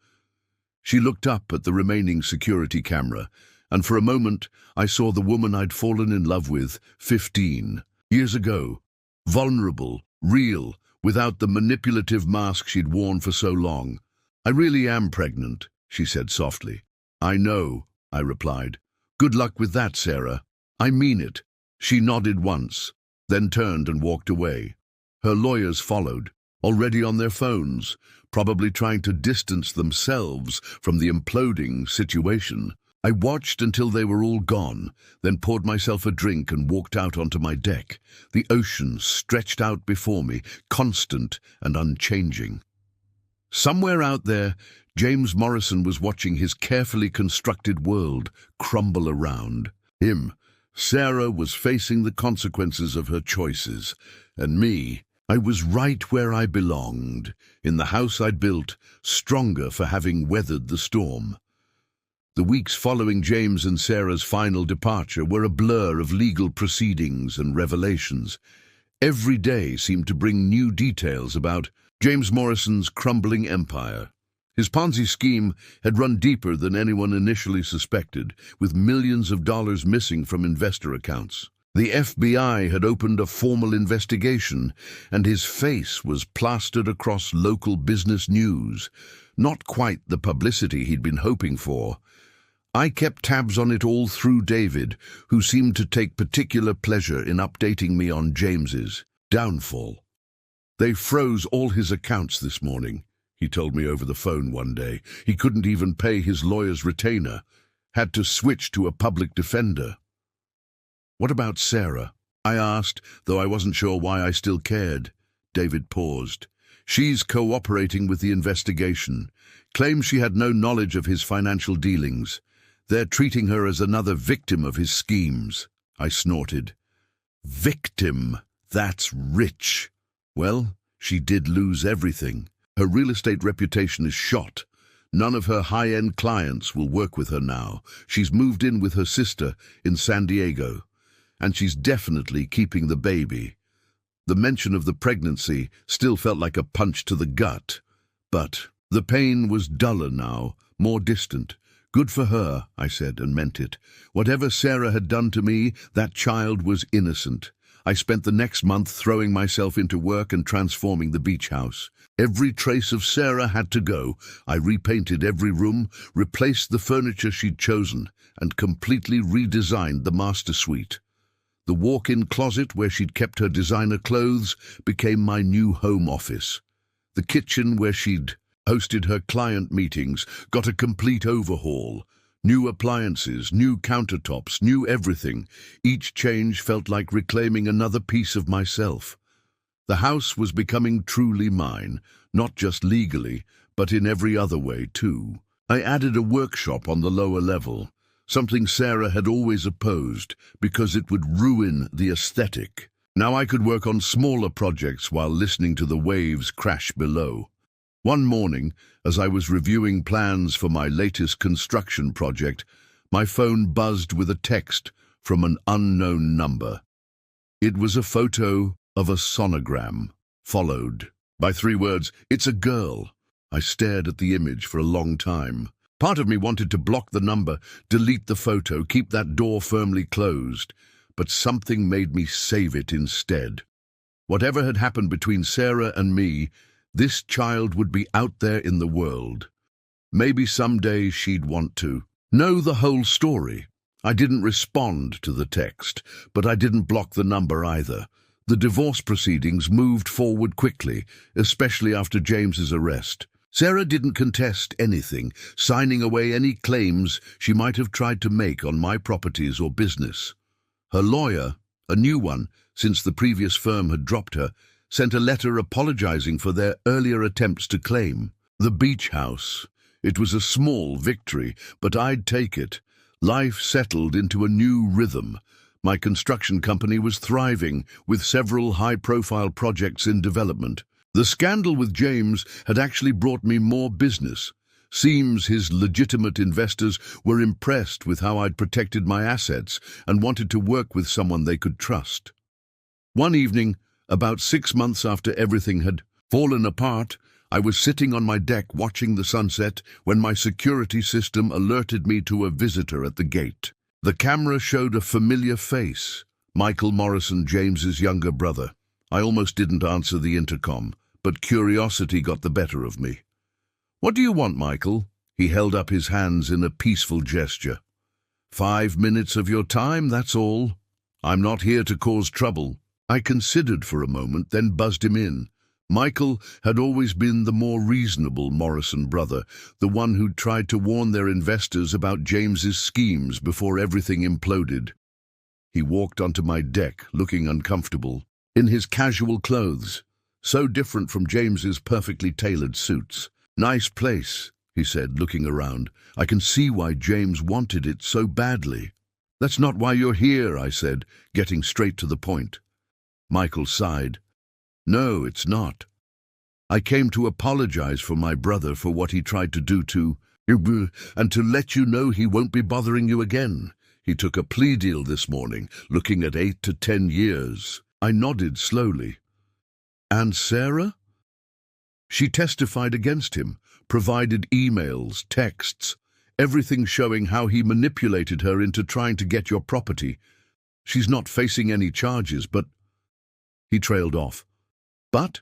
She looked up at the remaining security camera, and for a moment I saw the woman I'd fallen in love with 15 years ago. Vulnerable, real, without the manipulative mask she'd worn for so long. I really am pregnant, she said softly. I know, I replied. Good luck with that, Sarah. I mean it. She nodded once, then turned and walked away. Her lawyers followed, already on their phones, probably trying to distance themselves from the imploding situation. I watched until they were all gone, then poured myself a drink and walked out onto my deck. The ocean stretched out before me, constant and unchanging. Somewhere out there, James Morrison was watching his carefully constructed world crumble around him. Sarah was facing the consequences of her choices, and me, I was right where I belonged, in the house I'd built, stronger for having weathered the storm. The weeks following James and Sarah's final departure were a blur of legal proceedings and revelations. Every day seemed to bring new details about James Morrison's crumbling empire. His Ponzi scheme had run deeper than anyone initially suspected, with millions of dollars missing from investor accounts. The FBI had opened a formal investigation, and his face was plastered across local business news. Not quite the publicity he'd been hoping for. I kept tabs on it all through David, who seemed to take particular pleasure in updating me on James's downfall. They froze all his accounts this morning, he told me over the phone one day. He couldn't even pay his lawyer's retainer, had to switch to a public defender. What about Sarah? I asked, though I wasn't sure why I still cared. David paused. She's cooperating with the investigation, claims she had no knowledge of his financial dealings. They're treating her as another victim of his schemes. I snorted. Victim? That's rich. Well, she did lose everything. Her real estate reputation is shot. None of her high-end clients will work with her now. She's moved in with her sister in San Diego, and she's definitely keeping the baby. The mention of the pregnancy still felt like a punch to the gut, but the pain was duller now, more distant. Good for her, I said, and meant it. Whatever Sarah had done to me, that child was innocent. I spent the next month throwing myself into work and transforming the beach house. Every trace of Sarah had to go. I repainted every room, replaced the furniture she'd chosen, and completely redesigned the master suite. The walk-in closet where she'd kept her designer clothes became my new home office. The kitchen where she'd hosted her client meetings got a complete overhaul. New appliances, new countertops, new everything. Each change felt like reclaiming another piece of myself. The house was becoming truly mine, not just legally, but in every other way too. I added a workshop on the lower level, something Sarah had always opposed because it would ruin the aesthetic. Now I could work on smaller projects while listening to the waves crash below. One morning, as I was reviewing plans for my latest construction project, my phone buzzed with a text from an unknown number. It was a photo of a sonogram, followed by 3 words, "It's a girl." I stared at the image for a long time. Part of me wanted to block the number, delete the photo, keep that door firmly closed, but something made me save it instead. Whatever had happened between Sarah and me, this child would be out there in the world. Maybe someday she'd want to know the whole story. I didn't respond to the text, but I didn't block the number either. The divorce proceedings moved forward quickly, especially after James's arrest. Sarah didn't contest anything, signing away any claims she might have tried to make on my properties or business. Her lawyer, a new one since the previous firm had dropped her, sent a letter apologizing for their earlier attempts to claim the beach house. It was a small victory, but I'd take it. Life settled into a new rhythm. My construction company was thriving, with several high-profile projects in development. The scandal with James had actually brought me more business. Seems his legitimate investors were impressed with how I'd protected my assets and wanted to work with someone they could trust. One evening, about 6 months after everything had fallen apart, I was sitting on my deck watching the sunset when my security system alerted me to a visitor at the gate. The camera showed a familiar face, Michael Morrison, James's younger brother. I almost didn't answer the intercom, but curiosity got the better of me. "What do you want, Michael?" He held up his hands in a peaceful gesture. "5 minutes of your time, that's all. I'm not here to cause trouble." I considered for a moment, then buzzed him in. Michael had always been the more reasonable Morrison brother, the one who'd tried to warn their investors about James's schemes before everything imploded. He walked onto my deck, looking uncomfortable, in his casual clothes, so different from James's perfectly tailored suits. "Nice place," he said, looking around. "I can see why James wanted it so badly." "That's not why you're here," I said, getting straight to the point. Michael sighed. "No, it's not. I came to apologize for my brother for what he tried to do to you, and to let you know he won't be bothering you again. He took a plea deal this morning, looking at 8 to 10 years. I nodded slowly. "And Sarah?" "She testified against him, provided emails, texts, everything showing how he manipulated her into trying to get your property. She's not facing any charges, but—" He trailed off. "But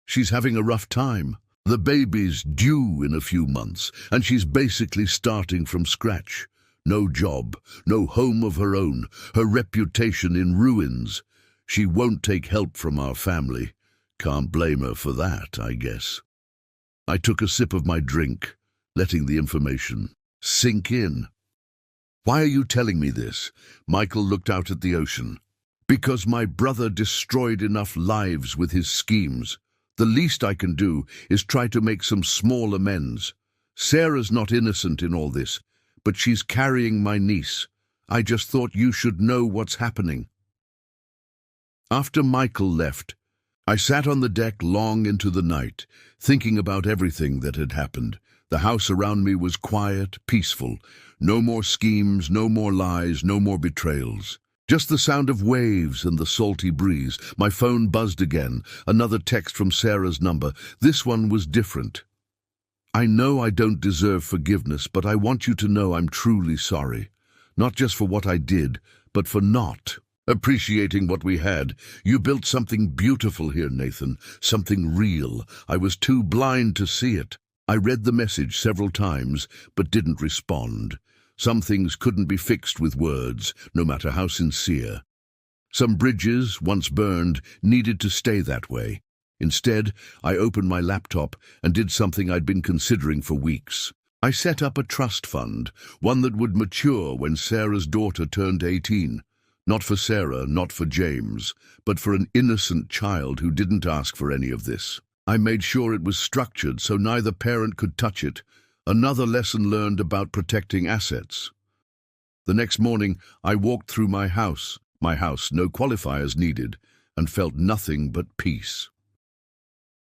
she's having a rough time. The baby's due in a few months, and she's basically starting from scratch. No job, no home of her own, her reputation in ruins. She won't take help from our family. Can't blame her for that, I guess. I took a sip of my drink, letting the information sink in. Why are you telling me this? Michael looked out at the ocean. Because my brother destroyed enough lives with his schemes. The least I can do is try to make some small amends. Sarah's not innocent in all this, but she's carrying my niece. I just thought you should know what's happening. After Michael left, I sat on the deck long into the night, thinking about everything that had happened. The house around me was quiet, peaceful. No more schemes, no more lies, no more betrayals. Just the sound of waves and the salty breeze. My phone buzzed again. Another text from Sarah's number. This one was different. I know I don't deserve forgiveness, but I want you to know I'm truly sorry. Not just for what I did, but for not appreciating what we had. You built something beautiful here, Nathan. Something real. I was too blind to see it. I read the message several times, but didn't respond. Some things couldn't be fixed with words, no matter how sincere. Some bridges, once burned, needed to stay that way. Instead, I opened my laptop and did something I'd been considering for weeks. I set up a trust fund, one that would mature when Sarah's daughter turned 18. Not for Sarah, not for James, but for an innocent child who didn't ask for any of this. I made sure it was structured so neither parent could touch it. Another lesson learned about protecting assets. The next morning, I walked through my house, no qualifiers needed, and felt nothing but peace.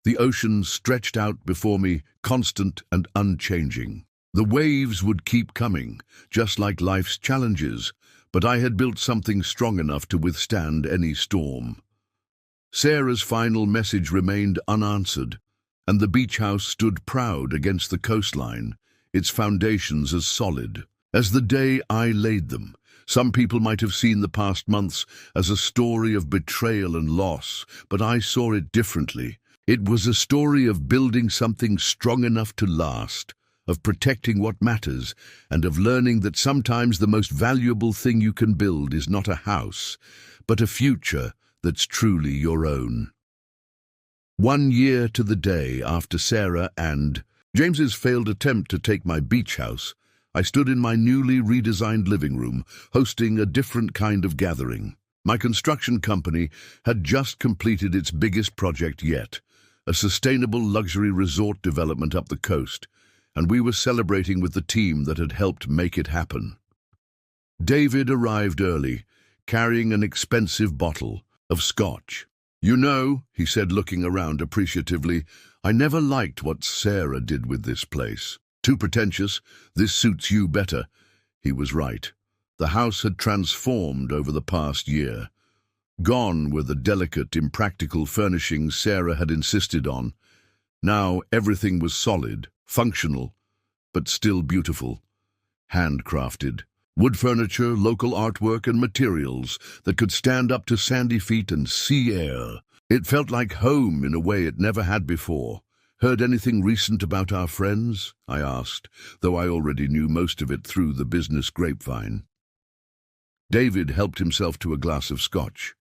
The ocean stretched out before me, constant and unchanging. The waves would keep coming, just like life's challenges, but I had built something strong enough to withstand any storm. Sarah's final message remained unanswered, and the beach house stood proud against the coastline, its foundations as solid as the day I laid them. Some people might have seen the past months as a story of betrayal and loss, but I saw it differently. It was a story of building something strong enough to last, of protecting what matters, and of learning that sometimes the most valuable thing you can build is not a house, but a future that's truly your own. 1 year to the day after Sarah and James's failed attempt to take my beach house, I stood in my newly redesigned living room, hosting a different kind of gathering. My construction company had just completed its biggest project yet, a sustainable luxury resort development up the coast, and we were celebrating with the team that had helped make it happen. David arrived early, carrying an expensive bottle of scotch. You know, he said, looking around appreciatively, I never liked what Sarah did with this place. Too pretentious. This suits you better. He was right. The house had transformed over the past year. Gone were the delicate, impractical furnishings Sarah had insisted on. Now everything was solid, functional, but still beautiful. Handcrafted. Wood furniture, local artwork, and materials that could stand up to sandy feet and sea air. It felt like home in a way it never had before. Heard anything recent about our friends? I asked, though I already knew most of it through the business grapevine. David helped himself to a glass of scotch.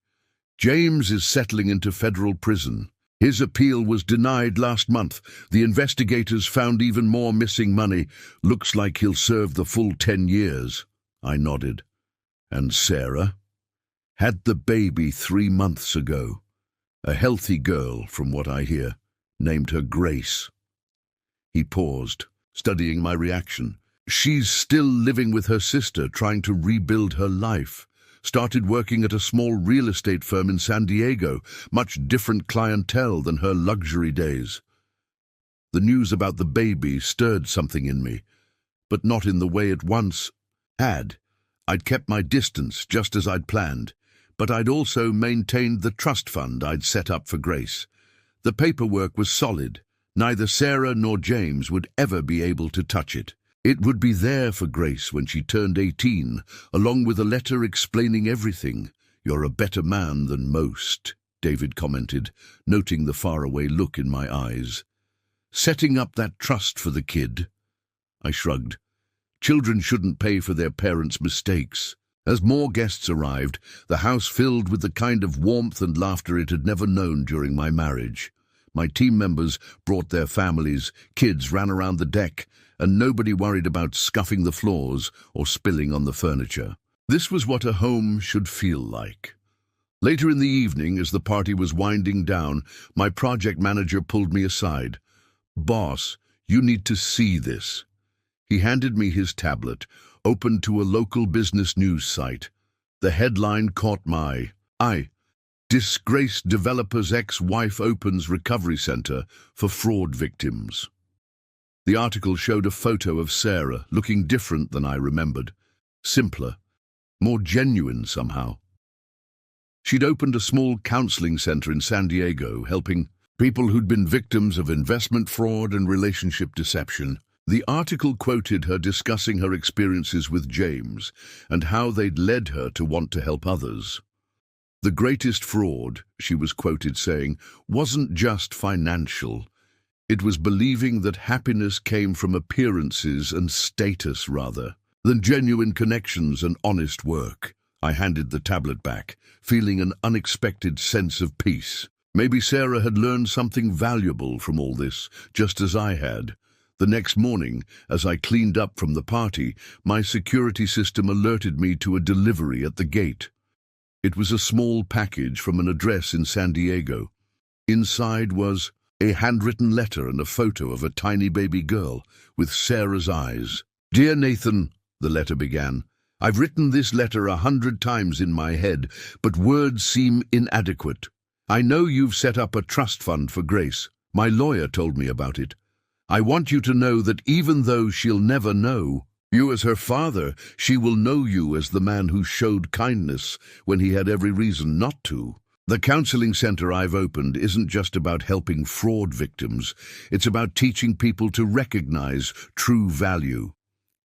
James is settling into federal prison. His appeal was denied last month. The investigators found even more missing money. Looks like he'll serve the full 10 years. I nodded. And Sarah? Had the baby 3 months ago. A healthy girl, from what I hear. Named her Grace. He paused, studying my reaction. She's still living with her sister, trying to rebuild her life. Started working at a small real estate firm in San Diego, much different clientele than her luxury days. The news about the baby stirred something in me, but not in the way it once had. I'd kept my distance, just as I'd planned, but I'd also maintained the trust fund I'd set up for Grace. The paperwork was solid. Neither Sarah nor James would ever be able to touch it. It would be there for Grace when she turned 18, along with a letter explaining everything. You're a better man than most, David commented, noting the faraway look in my eyes. Setting up that trust for the kid? I shrugged. Children shouldn't pay for their parents' mistakes. As more guests arrived, the house filled with the kind of warmth and laughter it had never known during my marriage. My team members brought their families, kids ran around the deck, and nobody worried about scuffing the floors or spilling on the furniture. This was what a home should feel like. Later in the evening, as the party was winding down, my project manager pulled me aside. "Boss, you need to see this." He handed me his tablet, opened to a local business news site. The headline caught my eye. "Disgraced developer's ex-wife opens recovery center for fraud victims." The article showed a photo of Sarah, looking different than I remembered. Simpler, more genuine somehow. She'd opened a small counseling center in San Diego, helping people who'd been victims of investment fraud and relationship deception. The article quoted her discussing her experiences with James and how they'd led her to want to help others. The greatest fraud, she was quoted saying, wasn't just financial. It was believing that happiness came from appearances and status rather than genuine connections and honest work. I handed the tablet back, feeling an unexpected sense of peace. Maybe Sarah had learned something valuable from all this, just as I had. The next morning, as I cleaned up from the party, my security system alerted me to a delivery at the gate. It was a small package from an address in San Diego. Inside was a handwritten letter and a photo of a tiny baby girl with Sarah's eyes. "Dear Nathan," the letter began, "I've written this letter 100 times in my head, but words seem inadequate. I know you've set up a trust fund for Grace. My lawyer told me about it. I want you to know that even though she'll never know you as her father, she will know you as the man who showed kindness when he had every reason not to. The counseling center I've opened isn't just about helping fraud victims. It's about teaching people to recognize true value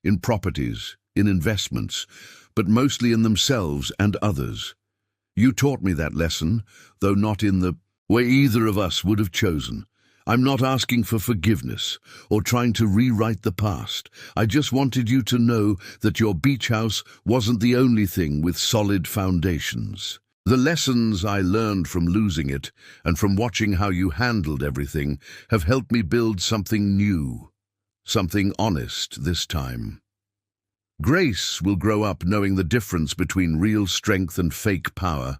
in properties, in investments, but mostly in themselves and others. You taught me that lesson, though not in the way either of us would have chosen. I'm not asking for forgiveness or trying to rewrite the past. I just wanted you to know that your beach house wasn't the only thing with solid foundations. The lessons I learned from losing it and from watching how you handled everything have helped me build something new, something honest this time. Grace will grow up knowing the difference between real strength and fake power,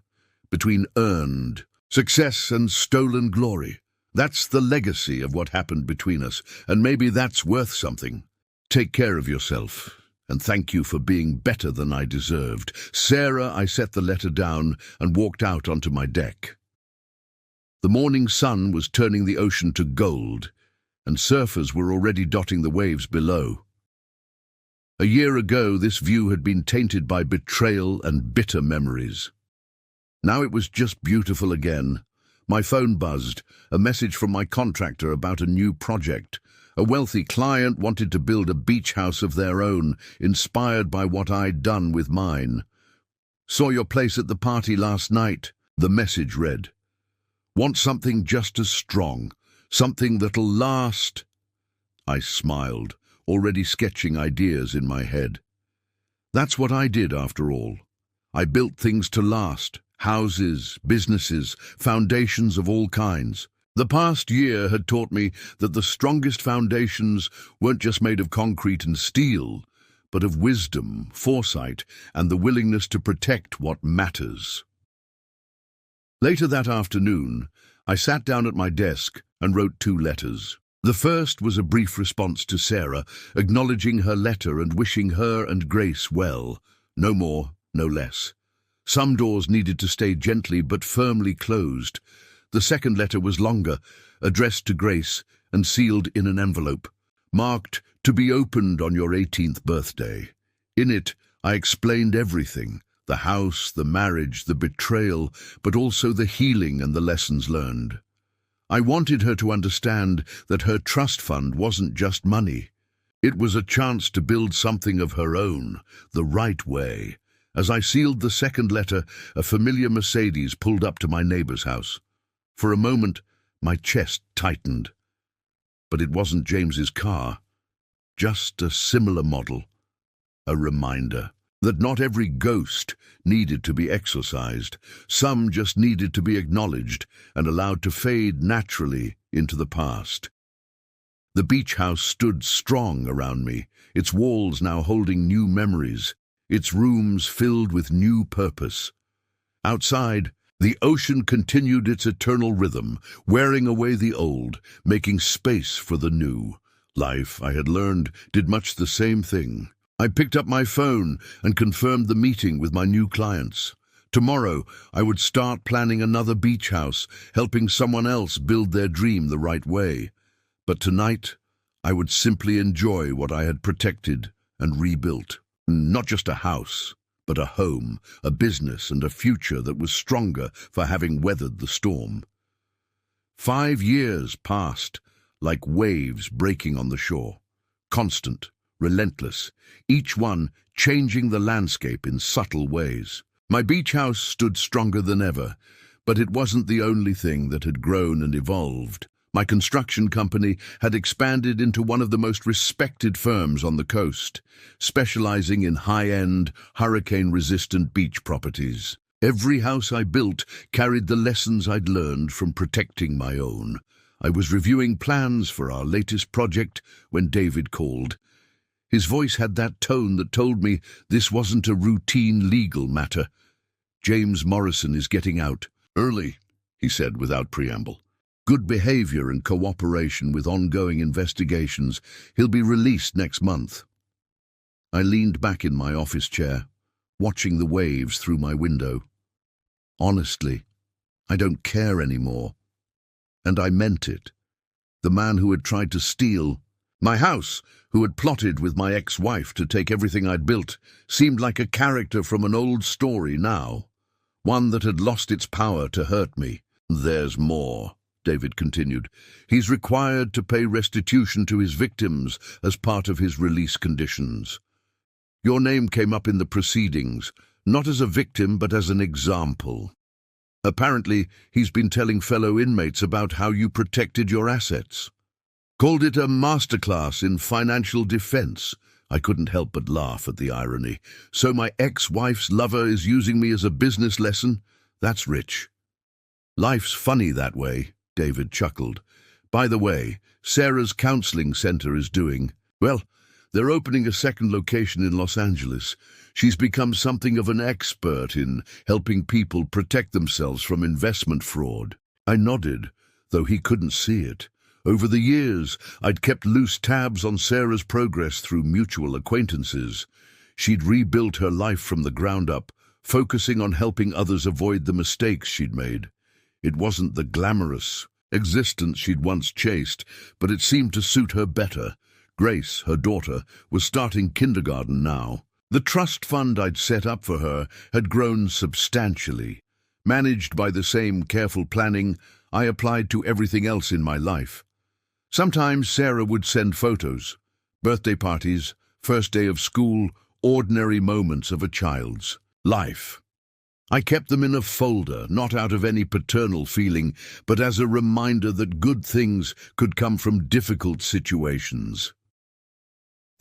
between earned success and stolen glory. That's the legacy of what happened between us, and maybe that's worth something. Take care of yourself, and thank you for being better than I deserved. Sarah, I set the letter down and walked out onto my deck. The morning sun was turning the ocean to gold, and surfers were already dotting the waves below. A year ago, this view had been tainted by betrayal and bitter memories. Now it was just beautiful again. My phone buzzed, a message from my contractor about a new project. A wealthy client wanted to build a beach house of their own, inspired by what I'd done with mine. "Saw your place at the party last night," the message read. "Want something just as strong, something that'll last." I smiled, already sketching ideas in my head. That's what I did after all. I built things to last. Houses, businesses, foundations of all kinds. The past year had taught me that the strongest foundations weren't just made of concrete and steel, but of wisdom, foresight, and the willingness to protect what matters. Later that afternoon, I sat down at my desk and wrote 2 letters. The first was a brief response to Sarah, acknowledging her letter and wishing her and Grace well. No more, no less. Some doors needed to stay gently but firmly closed. The second letter was longer, addressed to Grace and sealed in an envelope, marked "to be opened on your 18th birthday." In it, I explained everything: the house, the marriage, the betrayal, but also the healing and the lessons learned. I wanted her to understand that her trust fund wasn't just money. It was a chance to build something of her own, the right way. As I sealed the second letter, a familiar Mercedes pulled up to my neighbor's house. For a moment, my chest tightened. But it wasn't James's car, just a similar model, A reminder that not every ghost needed to be exorcised. Some just needed to be acknowledged and allowed to fade naturally into the past. The beach house stood strong around me, its walls now holding new memories, its rooms filled with new purpose. Outside, the ocean continued its eternal rhythm, wearing away the old, making space for the new. Life, I had learned, did much the same thing. I picked up my phone and confirmed the meeting with my new clients. Tomorrow, I would start planning another beach house, helping someone else build their dream the right way. But tonight, I would simply enjoy what I had protected and rebuilt. Not just a house, but a home, a business, and a future that was stronger for having weathered the storm. 5 years passed, like waves breaking on the shore. Constant, relentless, each one changing the landscape in subtle ways. My beach house stood stronger than ever, but it wasn't the only thing that had grown and evolved. My construction company had expanded into one of the most respected firms on the coast, specializing in high-end, hurricane-resistant beach properties. Every house I built carried the lessons I'd learned from protecting my own. I was reviewing plans for our latest project when David called. His voice had that tone that told me this wasn't a routine legal matter. "James Morrison is getting out. Early," he said without preamble. "Good behavior and cooperation with ongoing investigations. He'll be released next month." I leaned back in my office chair, watching the waves through my window. Honestly, I don't care anymore. And I meant it. The man who had tried to steal my house, who had plotted with my ex-wife to take everything I'd built, seemed like a character from an old story now, one that had lost its power to hurt me. "There's more," David continued. "He's required to pay restitution to his victims as part of his release conditions. Your name came up in the proceedings, not as a victim but as an example. Apparently, he's been telling fellow inmates about how you protected your assets. Called it a masterclass in financial defense." I couldn't help but laugh at the irony. "So my ex-wife's lover is using me as a business lesson? That's rich." "Life's funny that way," David chuckled. "By the way, Sarah's counseling center is doing well. They're opening a second location in Los Angeles. She's become something of an expert in helping people protect themselves from investment fraud." I nodded, though he couldn't see it. Over the years, I'd kept loose tabs on Sarah's progress through mutual acquaintances. She'd rebuilt her life from the ground up, focusing on helping others avoid the mistakes she'd made. It wasn't the glamorous existence she'd once chased, but it seemed to suit her better. Grace, her daughter, was starting kindergarten now. The trust fund I'd set up for her had grown substantially. Managed by the same careful planning I applied to everything else in my life. Sometimes Sarah would send photos, birthday parties, first day of school, ordinary moments of a child's life. I kept them in a folder, not out of any paternal feeling, but as a reminder that good things could come from difficult situations.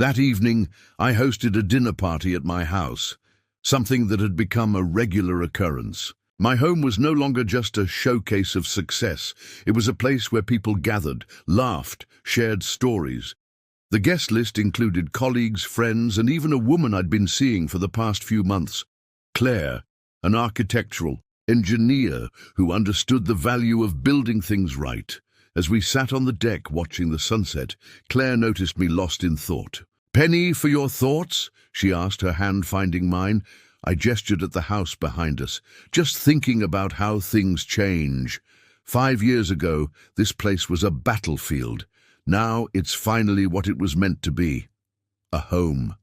That evening, I hosted a dinner party at my house, something that had become a regular occurrence. My home was no longer just a showcase of success. It was a place where people gathered, laughed, shared stories. The guest list included colleagues, friends, and even a woman I'd been seeing for the past few months, Claire, an architectural engineer who understood the value of building things right. As we sat on the deck watching the sunset, Claire noticed me lost in thought. "Penny for your thoughts?" she asked, her hand finding mine. I gestured at the house behind us, just thinking about how things change. 5 years ago, this place was a battlefield. Now it's finally what it was meant to be. A home.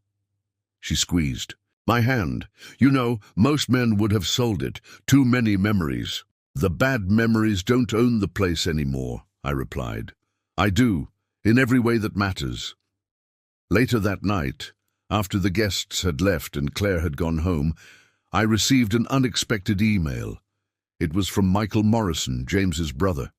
She squeezed my hand. "You know, most men would have sold it. Too many memories." "The bad memories don't own the place anymore," I replied. "I do, in every way that matters." Later that night, after the guests had left and Claire had gone home, I received an unexpected email. It was from Michael Morrison, James's brother.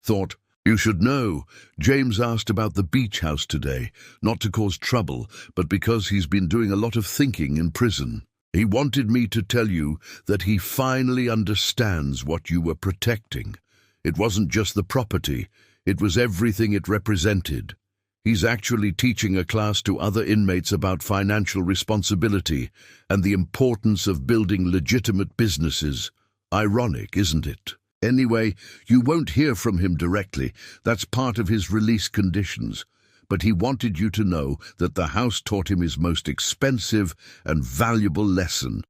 Thought, You should know, James asked about the beach house today, not to cause trouble, but because he's been doing a lot of thinking in prison. He wanted me to tell you that he finally understands what you were protecting. It wasn't just the property, it was everything it represented. He's actually teaching a class to other inmates about financial responsibility and the importance of building legitimate businesses. Ironic, isn't it? Anyway, you won't hear from him directly. That's part of his release conditions. But he wanted you to know that the house taught him his most expensive and valuable lesson.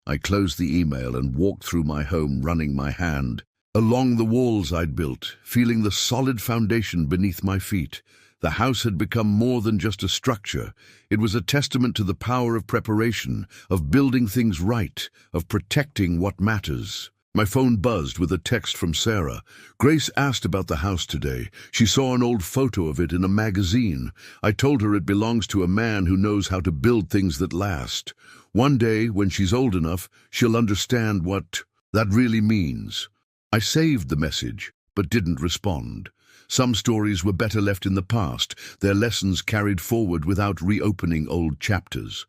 I closed the email and walked through my home, running my hand along the walls I'd built, feeling the solid foundation beneath my feet. The house had become more than just a structure. It was a testament to the power of preparation, of building things right, of protecting what matters. My phone buzzed with a text from Sarah. Grace asked about the house today. She saw an old photo of it in a magazine. I told her it belongs to a man who knows how to build things that last. One day, when she's old enough, she'll understand what that really means. I saved the message, but didn't respond. Some stories were better left in the past, their lessons carried forward without reopening old chapters.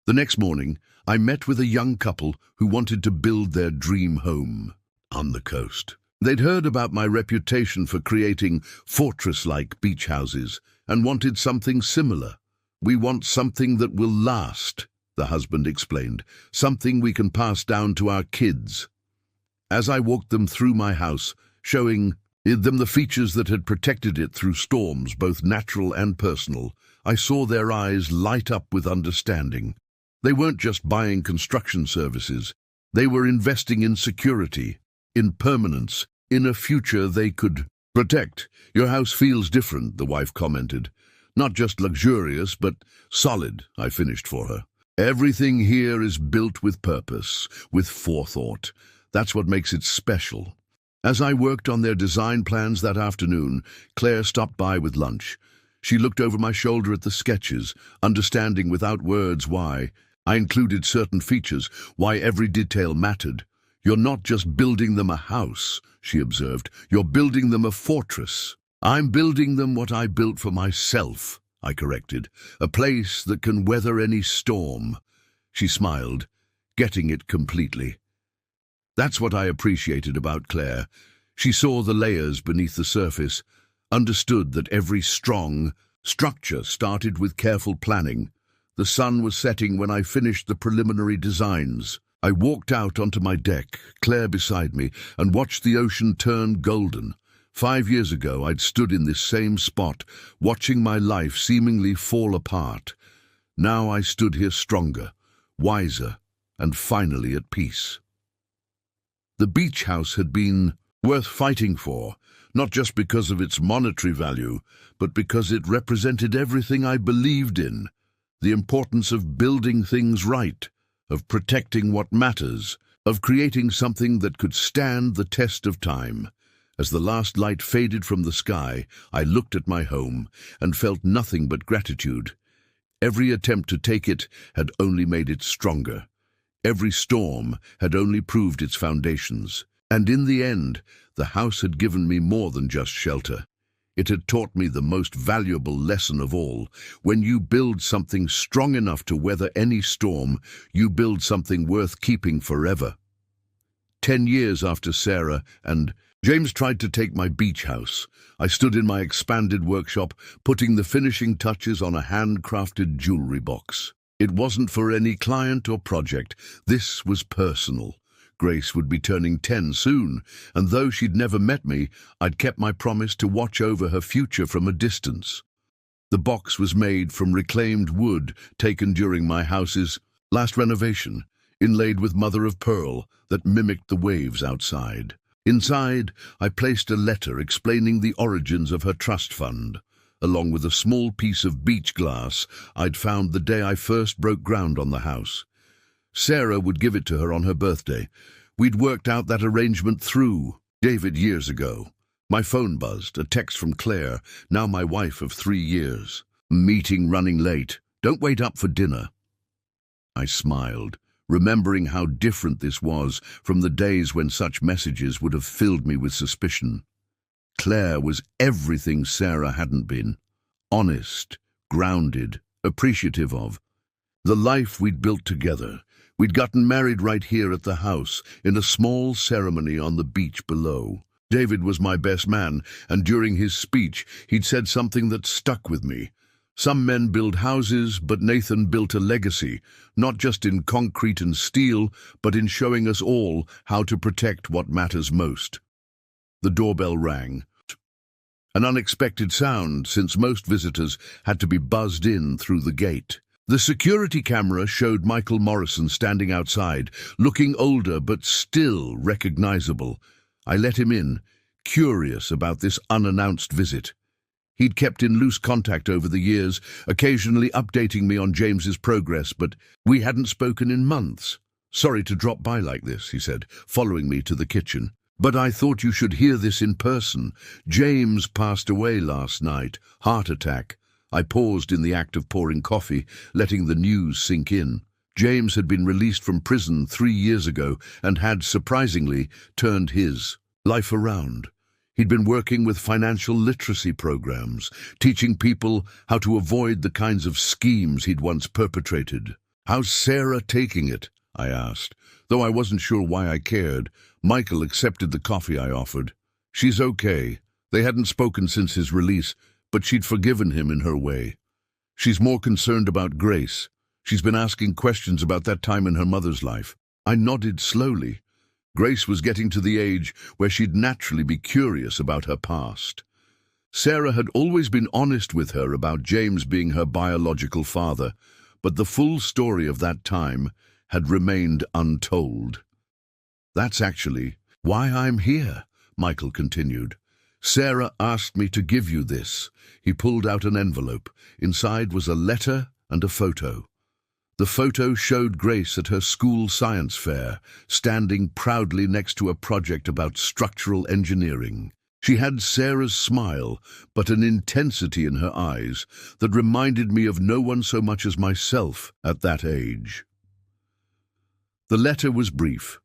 The next morning, I met with a young couple who wanted to build their dream home on the coast. They'd heard about my reputation for creating fortress-like beach houses and wanted something similar. We want something that will last, the husband explained, something we can pass down to our kids. As I walked them through my house, showing them the features that had protected it through storms, both natural and personal, I saw their eyes light up with understanding. They weren't just buying construction services. They were investing in security, in permanence, in a future they could protect. Your house feels different, the wife commented. Not just luxurious, but solid, I finished for her. Everything here is built with purpose, with forethought. That's what makes it special. As I worked on their design plans that afternoon, Claire stopped by with lunch. She looked over my shoulder at the sketches, understanding without words why I included certain features, why every detail mattered. You're not just building them a house, she observed. You're building them a fortress. I'm building them what I built for myself, I corrected. A place that can weather any storm. She smiled, getting it completely. That's what I appreciated about Claire. She saw the layers beneath the surface, understood that every strong structure started with careful planning. The sun was setting when I finished the preliminary designs. I walked out onto my deck, Claire beside me, and watched the ocean turn golden. 5 years ago, I'd stood in this same spot, watching my life seemingly fall apart. Now I stood here stronger, wiser, and finally at peace. The beach house had been worth fighting for, not just because of its monetary value, but because it represented everything I believed in. The importance of building things right, of protecting what matters, of creating something that could stand the test of time. As the last light faded from the sky, I looked at my home and felt nothing but gratitude. Every attempt to take it had only made it stronger. Every storm had only proved its foundations. And in the end, the house had given me more than just shelter. It had taught me the most valuable lesson of all. When you build something strong enough to weather any storm, you build something worth keeping forever. 10 years after Sarah and James tried to take my beach house, I stood in my expanded workshop, putting the finishing touches on a handcrafted jewelry box. It wasn't for any client or project. This was personal. Grace would be turning 10 soon, and though she'd never met me, I'd kept my promise to watch over her future from a distance. The box was made from reclaimed wood taken during my house's last renovation, inlaid with mother-of-pearl that mimicked the waves outside. Inside, I placed a letter explaining the origins of her trust fund, along with a small piece of beach glass I'd found the day I first broke ground on the house. Sarah would give it to her on her birthday. We'd worked out that arrangement through David years ago. My phone buzzed, a text from Claire, now my wife of 3 years. Meeting running late. Don't wait up for dinner. I smiled, remembering how different this was from the days when such messages would have filled me with suspicion. Claire was everything Sarah hadn't been. Honest, grounded, appreciative of the life we'd built together. We'd gotten married right here at the house, in a small ceremony on the beach below. David was my best man, and during his speech, he'd said something that stuck with me. Some men build houses, but Nathan built a legacy, not just in concrete and steel, but in showing us all how to protect what matters most. The doorbell rang. An unexpected sound, since most visitors had to be buzzed in through the gate. The security camera showed Michael Morrison standing outside, looking older but still recognizable. I let him in, curious about this unannounced visit. He'd kept in loose contact over the years, occasionally updating me on James's progress, but we hadn't spoken in months. "Sorry to drop by like this," he said, following me to the kitchen. "But I thought you should hear this in person. James passed away last night, heart attack." I paused in the act of pouring coffee, letting the news sink in. James had been released from prison 3 years ago and had, surprisingly, turned his life around. He'd been working with financial literacy programs, teaching people how to avoid the kinds of schemes he'd once perpetrated. "How's Sarah taking it?" I asked. Though I wasn't sure why I cared, Michael accepted the coffee I offered. "She's okay. They hadn't spoken since his release, but she'd forgiven him in her way. She's more concerned about Grace. She's been asking questions about that time in her mother's life." I nodded slowly. Grace was getting to the age where she'd naturally be curious about her past. Sarah had always been honest with her about James being her biological father, but the full story of that time had remained untold. "That's actually why I'm here," Michael continued. "Sarah asked me to give you this." He pulled out an envelope. Inside was a letter and a photo. The photo showed Grace at her school science fair, standing proudly next to a project about structural engineering. She had Sarah's smile, but an intensity in her eyes that reminded me of no one so much as myself at that age. The letter was brief.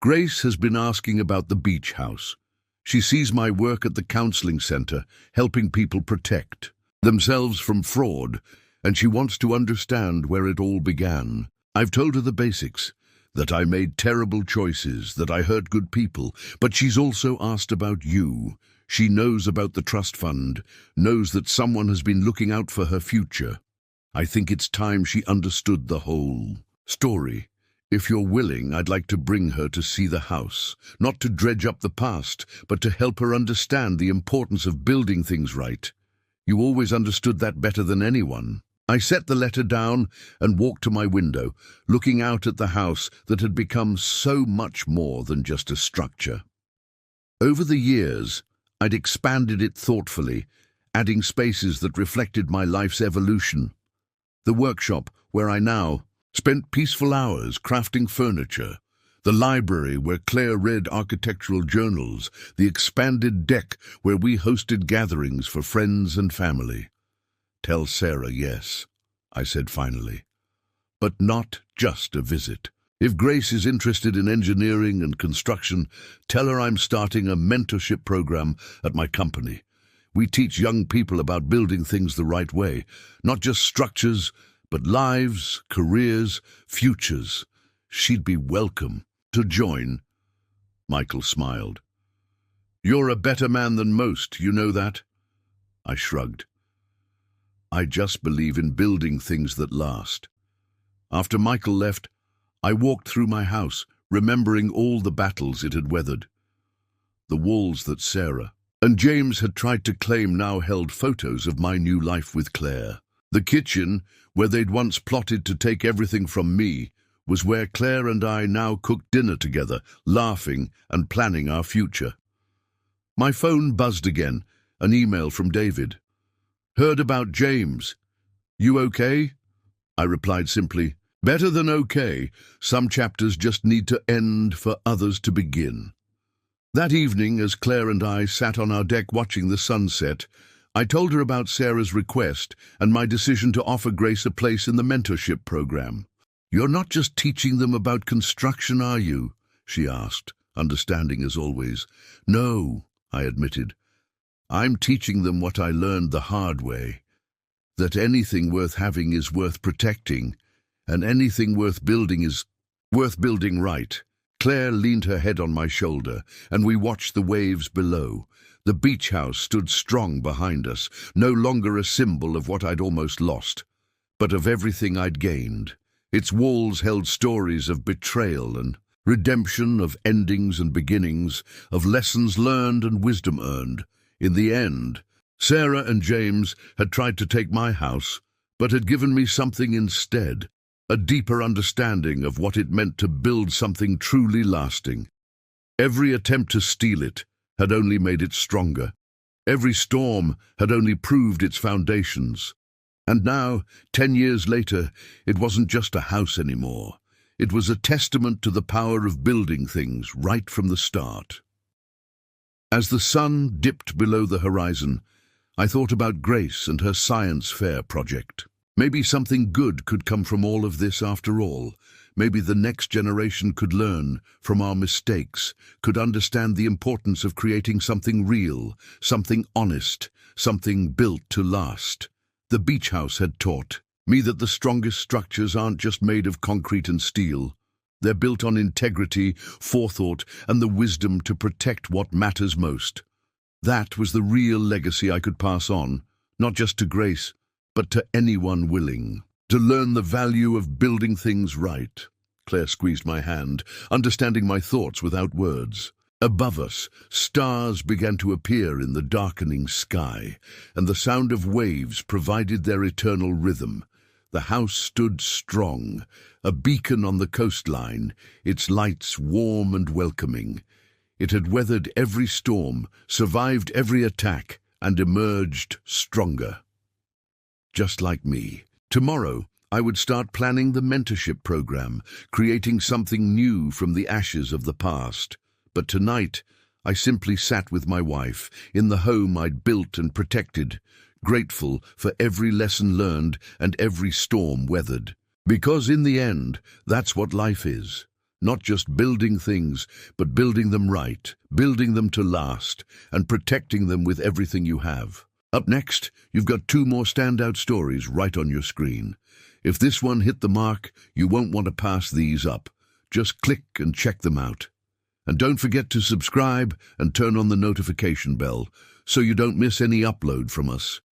"Grace has been asking about the beach house. She sees my work at the counseling center, helping people protect themselves from fraud, and she wants to understand where it all began. I've told her the basics, that I made terrible choices, that I hurt good people, but she's also asked about you. She knows about the trust fund, knows that someone has been looking out for her future. I think it's time she understood the whole story. If you're willing, I'd like to bring her to see the house, not to dredge up the past, but to help her understand the importance of building things right. You always understood that better than anyone." I set the letter down and walked to my window, looking out at the house that had become so much more than just a structure. Over the years, I'd expanded it thoughtfully, adding spaces that reflected my life's evolution. The workshop, where I now spent peaceful hours crafting furniture, the library where Claire read architectural journals, the expanded deck where we hosted gatherings for friends and family. "Tell Sarah yes," I said finally. "But not just a visit. If Grace is interested in engineering and construction, tell her I'm starting a mentorship program at my company. We teach young people about building things the right way, not just structures, but lives, careers, futures. She'd be welcome to join." Michael smiled. "You're a better man than most, you know that?" I shrugged. "I just believe in building things that last." After Michael left, I walked through my house, remembering all the battles it had weathered. The walls that Sarah and James had tried to claim now held photos of my new life with Claire. The kitchen, where they'd once plotted to take everything from me, was where Claire and I now cooked dinner together, laughing and planning our future. My phone buzzed again, an email from David. "Heard about James. You okay?" I replied simply, "Better than okay. Some chapters just need to end for others to begin." That evening, as Claire and I sat on our deck watching the sunset, I told her about Sarah's request and my decision to offer Grace a place in the mentorship program. "You're not just teaching them about construction, are you?" she asked, understanding as always. "No," I admitted. I'm teaching them what I learned the hard way, that anything worth having is worth protecting, and anything worth building is worth building right. Claire leaned her head on my shoulder, and we watched the waves below. The beach house stood strong behind us, no longer a symbol of what I'd almost lost, but of everything I'd gained. Its walls held stories of betrayal and redemption, of endings and beginnings, of lessons learned and wisdom earned. In the end, Sarah and James had tried to take my house, but had given me something instead, a deeper understanding of what it meant to build something truly lasting. Every attempt to steal it had only made it stronger. Every storm had only proved its foundations. And now, 10 years later, it wasn't just a house anymore. It was a testament to the power of building things right from the start. As the sun dipped below the horizon, I thought about Grace and her science fair project. Maybe something good could come from all of this after all. Maybe the next generation could learn from our mistakes, could understand the importance of creating something real, something honest, something built to last. The beach house had taught me that the strongest structures aren't just made of concrete and steel. They're built on integrity, forethought, and the wisdom to protect what matters most. That was the real legacy I could pass on, not just to Grace, but to anyone willing to learn the value of building things right. Claire squeezed my hand, understanding my thoughts without words. Above us, stars began to appear in the darkening sky, and the sound of waves provided their eternal rhythm. The house stood strong, a beacon on the coastline, its lights warm and welcoming. It had weathered every storm, survived every attack, and emerged stronger. Just like me. Tomorrow, I would start planning the mentorship program, creating something new from the ashes of the past. But tonight, I simply sat with my wife, in the home I'd built and protected, grateful for every lesson learned and every storm weathered. Because in the end, that's what life is. Not just building things, but building them right, building them to last, and protecting them with everything you have. Up next, you've got 2 more standout stories right on your screen. If this one hit the mark, you won't want to pass these up. Just click and check them out. And don't forget to subscribe and turn on the notification bell so you don't miss any upload from us.